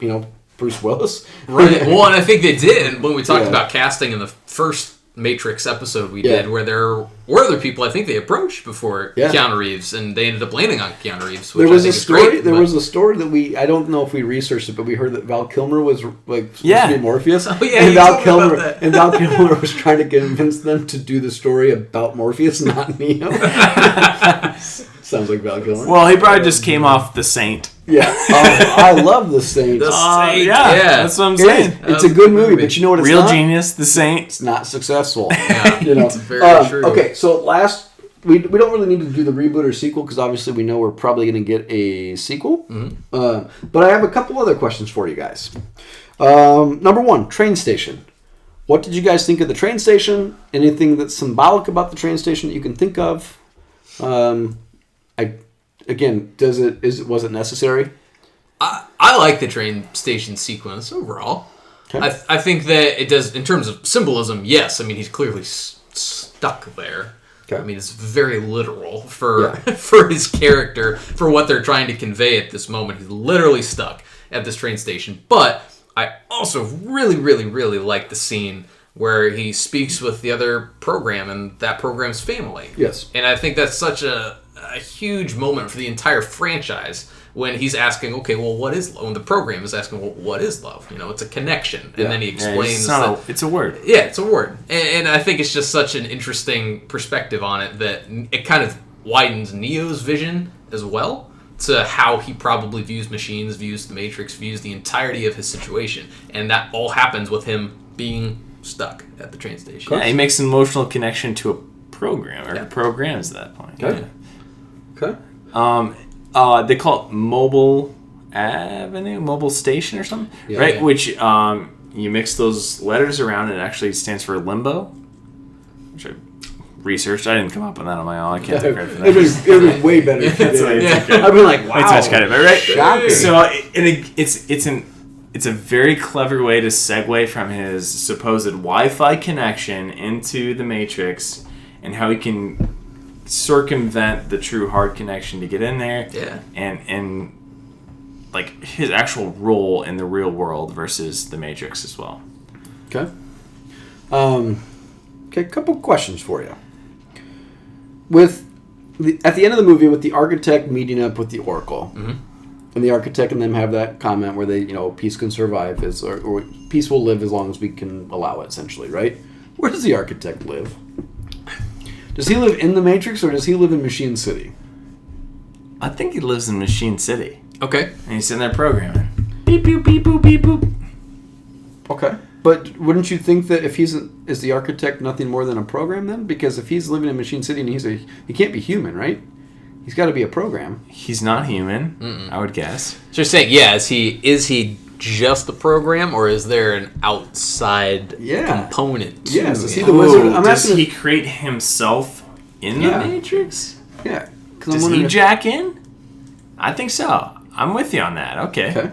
Bruce Willis. Right. Well, and I think they did when we talked about casting in the first Matrix episode we did, where there were other people I think they approached before Keanu Reeves, and they ended up landing on Keanu Reeves. Which there was I think a story. Great, there was a story that I don't know if we researched it, but we heard that Val Kilmer was supposed to be Morpheus. Oh yeah, and Val Kilmer was trying to convince them to do the story about Morpheus, not Neo. Sounds like Val Kilmer. Well, he probably just came off The Saint. Yeah, I love The Saint. The Saint. That's what I'm saying. It's a good movie, but you know what? It's Real not? Genius, The Saint. It's not successful. Yeah, you know. it's very true. Okay, so we don't really need to do the reboot or sequel because obviously we know we're probably going to get a sequel. Mm-hmm. But I have a couple other questions for you guys. Number one, train station. What did you guys think of the train station? Anything that's symbolic about the train station that you can think of? Was it necessary? I like the train station sequence overall. Okay. I think that it does, in terms of symbolism, yes. I mean, he's clearly stuck there. Okay. I mean, it's very literal for his character, for what they're trying to convey at this moment. He's literally stuck at this train station. But I also really, really, really like the scene where he speaks with the other program and that program's family. Yes. And I think that's such a huge moment for the entire franchise when he's asking, okay, well, what is love? When the program is asking, well, what is love? You know, it's a connection. And then he explains it's a word. Yeah, it's a word. And I think it's just such an interesting perspective on it that it kind of widens Neo's vision as well to how he probably views machines, views the Matrix, views the entirety of his situation. And that all happens with him being stuck at the train station. Yeah, he makes an emotional connection to a program, or programs at that point. Okay. Yeah. They call it Mobile Avenue, Mobile Station or something, right? Yeah. Which you mix those letters around and it actually stands for limbo, which I researched. I didn't come up with that on my own. I can't take credit for that. It was way better. I've been like, wow. Way too much credit, right? Shocking. So it's a very clever way to segue from his supposed Wi-Fi connection into the Matrix and how he can circumvent the true hard connection to get in there. Yeah. And like his actual role in the real world versus the Matrix as well. Okay. A couple questions for you. At the end of the movie, with the architect meeting up with the Oracle, and the architect and them have that comment where they, peace can survive, or peace will live as long as we can allow it, essentially, right? Where does the architect live? Does he live in the Matrix, or does he live in Machine City? I think he lives in Machine City. Okay. And he's in there programming. Beep, boop, beep, boop, beep, boop. Okay. But wouldn't you think that if is the architect nothing more than a program then? Because if he's living in Machine City and he can't be human, right? He's got to be a program. He's not human, I would guess. So you're saying, is he just the program, or is there an outside component to Yes, is he him? the wizard? Does he create himself in the Matrix? Yeah. Does he jack in? I think so. I'm with you on that. Okay.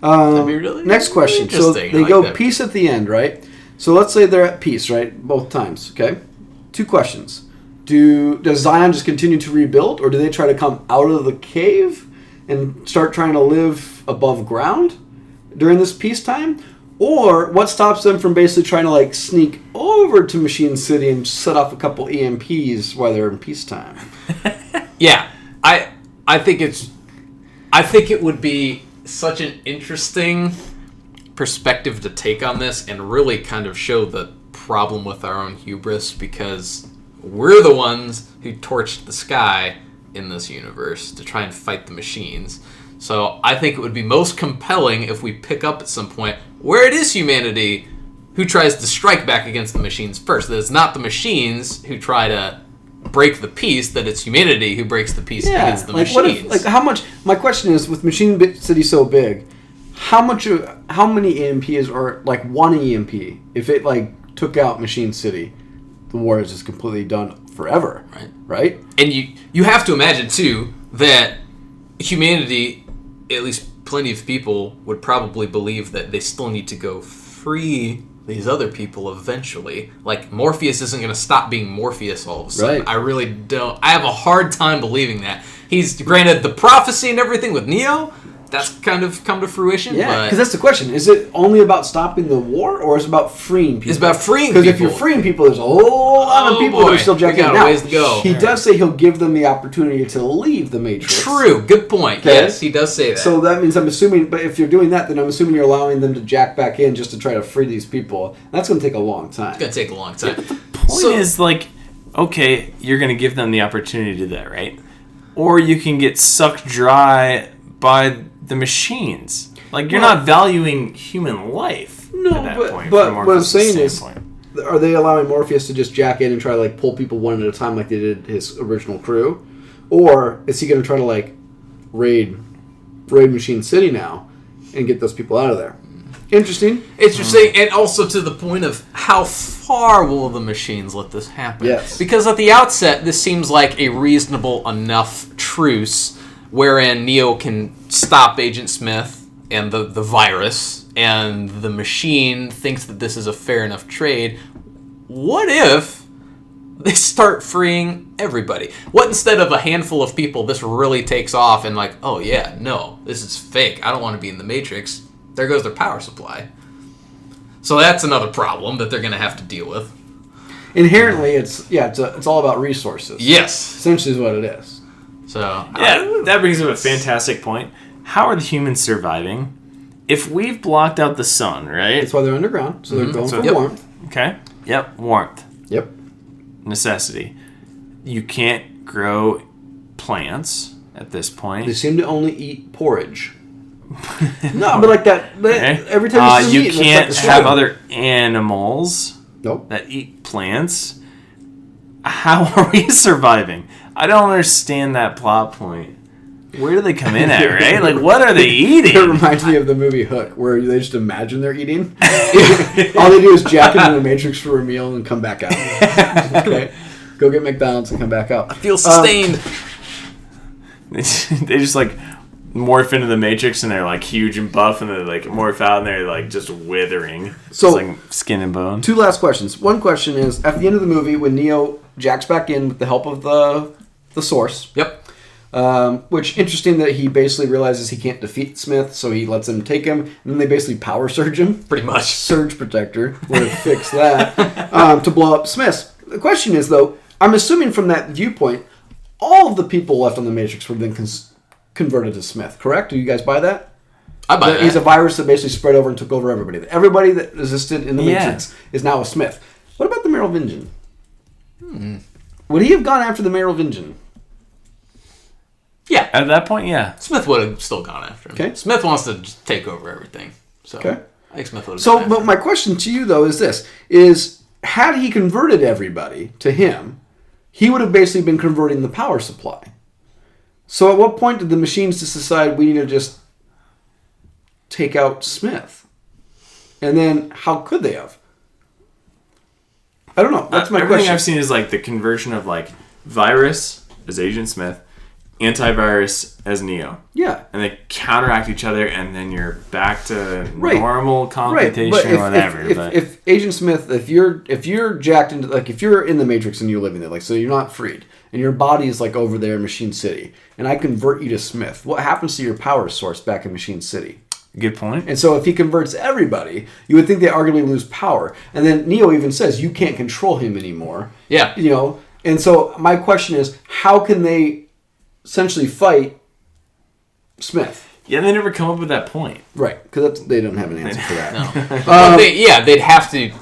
That'd be really next question. So they go peace at the end, right? So let's say they're at peace, right? Both times, okay? 2 questions. Does Zion just continue to rebuild, or do they try to come out of the cave and start trying to live above ground during this peacetime? Or what stops them from basically trying to sneak over to Machine City and set off a couple EMPs while they're in peacetime? Yeah, I think it would be such an interesting perspective to take on this and really kind of show the problem with our own hubris, because we're the ones who torched the sky in this universe to try and fight the machines. So I think it would be most compelling if we pick up at some point where it is humanity who tries to strike back against the machines first. That it's not the machines who try to break the peace, that it's humanity who breaks the peace against the machines. How much? My question is, with Machine City so big, how many EMPs, or one EMP, if it took out Machine City, the war is just completely done forever, right? And you have to imagine too that humanity, at least plenty of people, would probably believe that they still need to go free these other people eventually. Morpheus isn't going to stop being Morpheus all of a sudden. Right. I really don't. I have a hard time believing that. He's granted the prophecy and everything with Neo. that's kind of come to fruition. Yeah, because that's the question. Is it only about stopping the war, or is it about freeing people? It's about freeing people. Because if you're freeing people, there's a whole lot of people that are still jacking in. We got a ways to go. He does say he'll give them the opportunity to leave the Matrix. True. Good point. Okay. Yes, he does say that. So that means I'm assuming, but if you're doing that, then I'm assuming you're allowing them to jack back in just to try to free these people. That's going to take a long time. It's going to take a long time. The point is, like, okay, you're going to give them the opportunity to do that, right? Or you can get sucked dry by the machines. Like, you're not valuing human life at that point. But what I'm saying is, are they allowing Morpheus to just jack in and try to, like, pull people one at a time like they did his original crew? Or is he going to try to, like, raid Machine City now and get those people out of there? Interesting, and also to the point of how far will the machines let this happen? Yes. Because at the outset, this seems like a reasonable enough truce wherein Neo can stop Agent Smith and the virus, and the machine thinks that this is a fair enough trade. What if they start freeing everybody? What instead of a handful of people, this really takes off and like, oh yeah, no, this is fake. I don't want to be in the Matrix. There goes their power supply. So that's another problem that they're going to have to deal with. Inherently, it's all about resources. Yes. Essentially is what it is. So that brings up a fantastic point. How are the humans surviving? If we've blocked out the sun, right? That's why they're underground, so they're going for warmth. Okay. Yep, warmth. Yep. Necessity. You can't grow plants at this point. They seem to only eat porridge. No, but like that. Okay. Every time you can't have other animals that eat plants. How are we surviving? I don't understand that plot point. Where do they come in at, right? Like, what are they eating? It reminds me of the movie Hook, where they just imagine they're eating. All they do is jack into the Matrix for a meal and come back out. Okay, go get McDonald's and come back out. I feel sustained. They just like morph into the Matrix and they're like huge and buff, and they like morph out and they're like just withering. So, it's like skin and bone. 2 last questions. One question is, at the end of the movie, when Neo jacks back in with the help of the Source. Yep. Which, interesting that he basically realizes he can't defeat Smith, so he lets him take him, and then they basically power surge him. Pretty much. Surge protector would have fixed that to blow up Smith. The question is, though, I'm assuming from that viewpoint, all of the people left on the Matrix were then converted to Smith, correct? Do you guys buy that? I buy that. He's a virus that basically spread over and took over everybody. Everybody that existed in the Matrix is now a Smith. What about the Merovingian? Would he have gone after the Merovingian? Yeah. At that point, yeah. Smith would have still gone after him. Okay. Smith wants to just take over everything. So okay. I think Smith would have So, but my question to you, though, is this. Had he converted everybody to him, he would have basically been converting the power supply. So at what point did the machines just decide we need to just take out Smith? And then how could they have? I don't know. That's my Everything question. I've seen is like the conversion of like virus as Agent Smith, antivirus as Neo. Yeah. And they counteract each other, and then you're back to normal computation But or whatever. If Agent Smith, if you're jacked into, like, if you're in the Matrix and you're living there, like, so you're not freed, and your body is like over there in Machine City, and I convert you to Smith, what happens to your power source back in Machine City? Good point. And so if he converts everybody, you would think they arguably lose power. And then Neo even says you can't control him anymore. Yeah. You know. And so my question is, how can they essentially fight Smith? Yeah, they never come up with that point. Right, because they don't have an answer for that. No. They'd have to.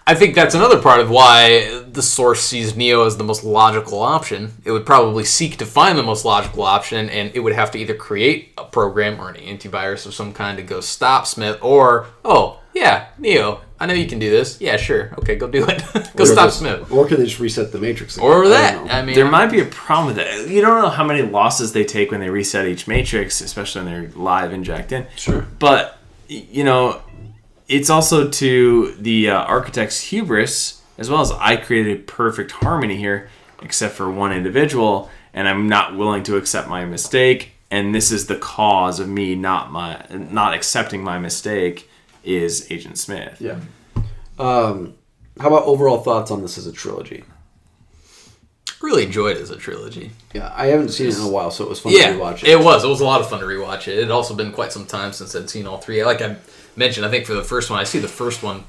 I think that's another part of why the Source sees Neo as the most logical option. It would probably seek to find the most logical option, and it would have to either create a program or an antivirus of some kind to go stop Smith, or, oh, yeah, Neo, I know you can do this. Yeah, sure. Okay, go do it. Go stop Smith. Or could they just reset the Matrix again? Or that. I mean, there might be a problem with that. You don't know how many losses they take when they reset each Matrix, especially when they're live and jacked in. Sure. But, you know, it's also to the architect's hubris, as well as I created a perfect harmony here, except for one individual, and I'm not willing to accept my mistake, and this is the cause of me not accepting my mistake, is Agent Smith. Yeah. How about overall thoughts on this as a trilogy? really enjoyed it as a trilogy. Yeah, I haven't seen it in a while, so it was fun Yeah, to rewatch it. it was. It was a lot of fun to rewatch it. It had also been quite some time since I'd seen all three. Like I mentioned, I think for the first one, I see the first one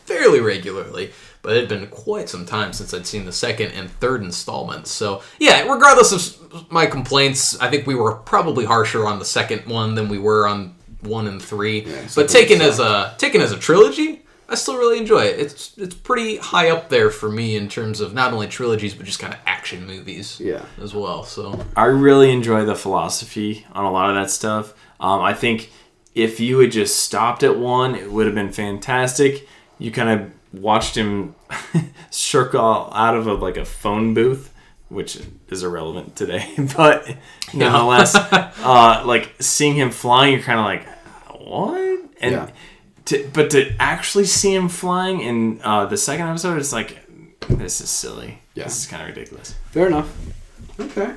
fairly regularly, but it had been quite some time since I'd seen the second and third installments. So, yeah, regardless of my complaints, I think we were probably harsher on the second one than we were on 1 and 3. Yeah, but taken as a trilogy, I still really enjoy it. It's pretty high up there for me in terms of not only trilogies, but just kind of action movies as well. So I really enjoy the philosophy on a lot of that stuff. I think if you had just stopped at 1, it would have been fantastic. You kind of watched him circle out of a phone booth, which is irrelevant today, but nonetheless, seeing him flying, you're kind of like, what? And but to actually see him flying in the second episode, it's like, this is silly. Yeah. This is kind of ridiculous. Fair enough. Okay.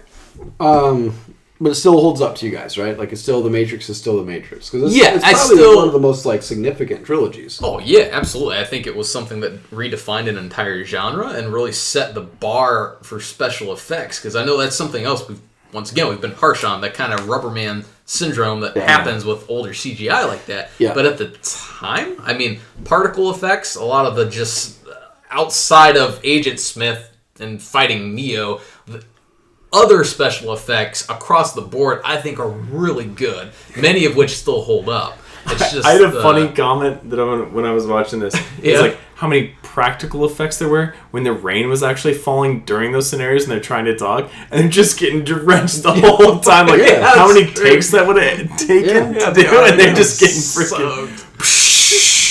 But it still holds up to you guys, right? Like, it's still The Matrix is still The Matrix. Because it's probably one of the most significant trilogies. Oh, yeah, absolutely. I think it was something that redefined an entire genre and really set the bar for special effects. Because I know that's something else we've been harsh on, that kind of Rubberman syndrome that happens with older CGI like that. Yeah. But at the time, I mean, particle effects, a lot of the just outside of Agent Smith and fighting Neo, the other special effects across the board, I think, are really good. Many of which still hold up. It's just, I had a funny comment that when I was watching this. It's like how many practical effects there were when the rain was actually falling during those scenarios and they're trying to talk and they're just getting drenched the whole time. Like, how many takes that would have taken to do, and they're just getting freaking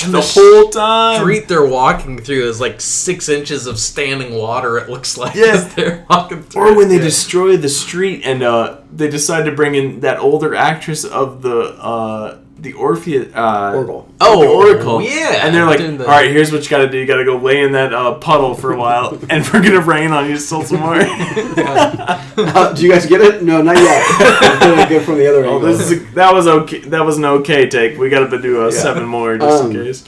and the whole time. Street they're walking through is like 6 inches of standing water, it looks like, as they're walking through. Or when they destroy the street and they decide to bring in that older actress of the Orpheus... Oracle. The Oracle. Yeah. And they're like, all right, here's what you got to do. You got to go lay in that puddle for a while, and we're going to rain on you still some more. Do you guys get it? No, not yet. I'm feeling good from the other angle. That was okay. That was an okay take. We got to do 7 more just in case.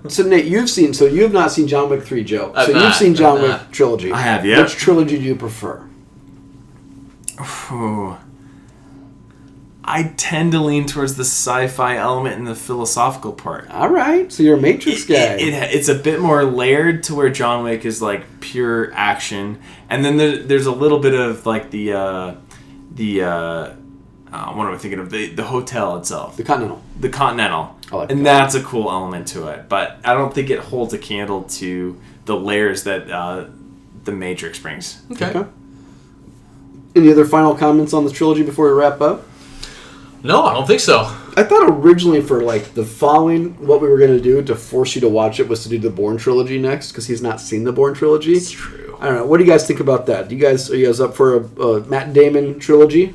So, Nate, you have not seen John Wick 3, Joe. You've seen John Wick trilogy. I have, yeah. Which trilogy do you prefer? Ooh. I tend to lean towards the sci-fi element and the philosophical part. All right, so you're a Matrix guy. It's a bit more layered to where John Wick is like pure action, and then there's a little bit of like the what am I thinking of? The hotel itself, the Continental. I like and that's a cool element to it, but I don't think it holds a candle to the layers that the Matrix brings. Okay. Any other final comments on the trilogy before we wrap up? No, I don't think so. I thought originally for the following, what we were going to do to force you to watch it was to do the Bourne trilogy next, because he's not seen the Bourne trilogy. It's true. I don't know. What do you guys think about that? Are you guys up for a Matt Damon trilogy?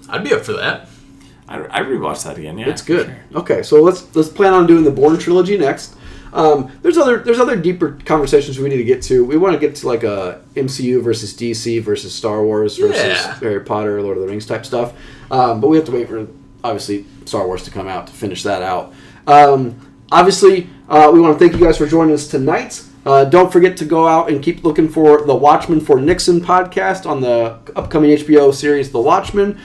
I'd be up for that. I rewatched that again. Yeah, it's good. Sure. Okay, so let's plan on doing the Bourne trilogy next. There's other deeper conversations we need to get to. We want to get to like a MCU versus DC versus Star Wars versus Harry Potter, Lord of the Rings type stuff. But we have to wait for, obviously, Star Wars to come out to finish that out. Obviously, we want to thank you guys for joining us tonight. Don't forget to go out and keep looking for the Watchmen for Nixon podcast on the upcoming HBO series, The Watchmen.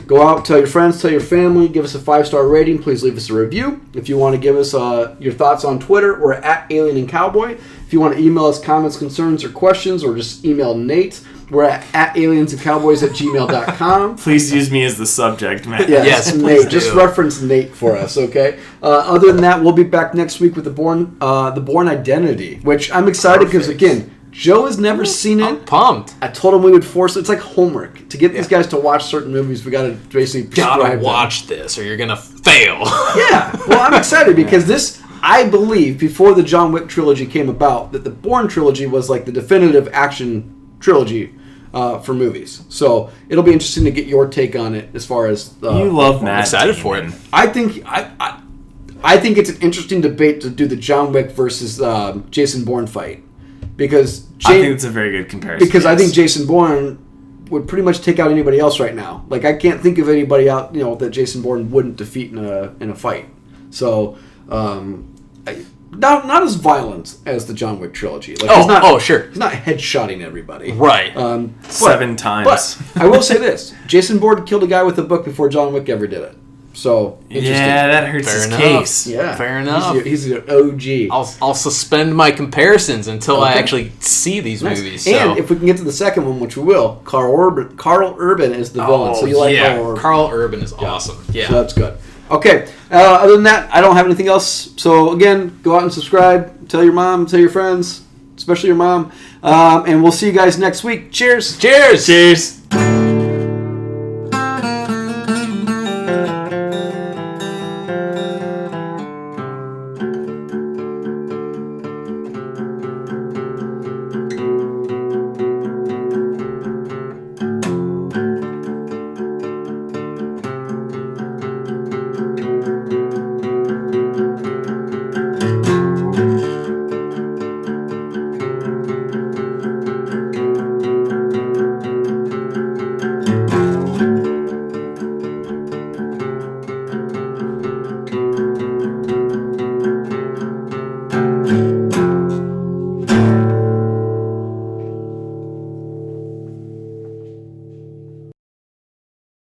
Go out, tell your friends, tell your family, give us a 5-star rating. Please leave us a review. If you want to give us your thoughts on Twitter, we're at Alien and Cowboy. If you want to email us comments, concerns, or questions, or just email Nate, we're at aliensandcowboys@gmail.com. Please use me as the subject, man. Yes, Nate. Just reference Nate for us, okay? Other than that, we'll be back next week with the Bourne Identity, which I'm excited because, again, Joe has never seen it. I'm pumped. I told him we would force it. It's like homework. To get these guys to watch certain movies, we got to basically watch this or you're going to fail. Yeah. Well, I'm excited because this, I believe, before the John Wick trilogy came about, that the Bourne trilogy was like the definitive action trilogy for movies. So it'll be interesting to get your take on it as far as... you love Matt. I'm excited for it. I think it's an interesting debate to do the John Wick versus Jason Bourne fight. Because I think it's a very good comparison. Because I think Jason Bourne would pretty much take out anybody else right now. Like, I can't think of anybody out, that Jason Bourne wouldn't defeat in a fight. So, not as violent as the John Wick trilogy. Like, sure. He's not headshotting everybody. Right. 7 times. But I will say this: Jason Bourne killed a guy with a book before John Wick ever did it. So interesting. Yeah, that hurts Fair his enough. case. Yeah, Fair enough. He's an OG. I'll suspend my comparisons until I Okay. actually see these Nice. movies. And if we can get to the second one, which we will, Carl Urban is the villain. So you like Carl Urban? Carl Urban is awesome. Yeah. So that's good. Okay. Other than that, I don't have anything else. So again, go out and subscribe. Tell your mom. Tell your friends, especially your mom. And we'll see you guys next week. Cheers. Cheers. Cheers.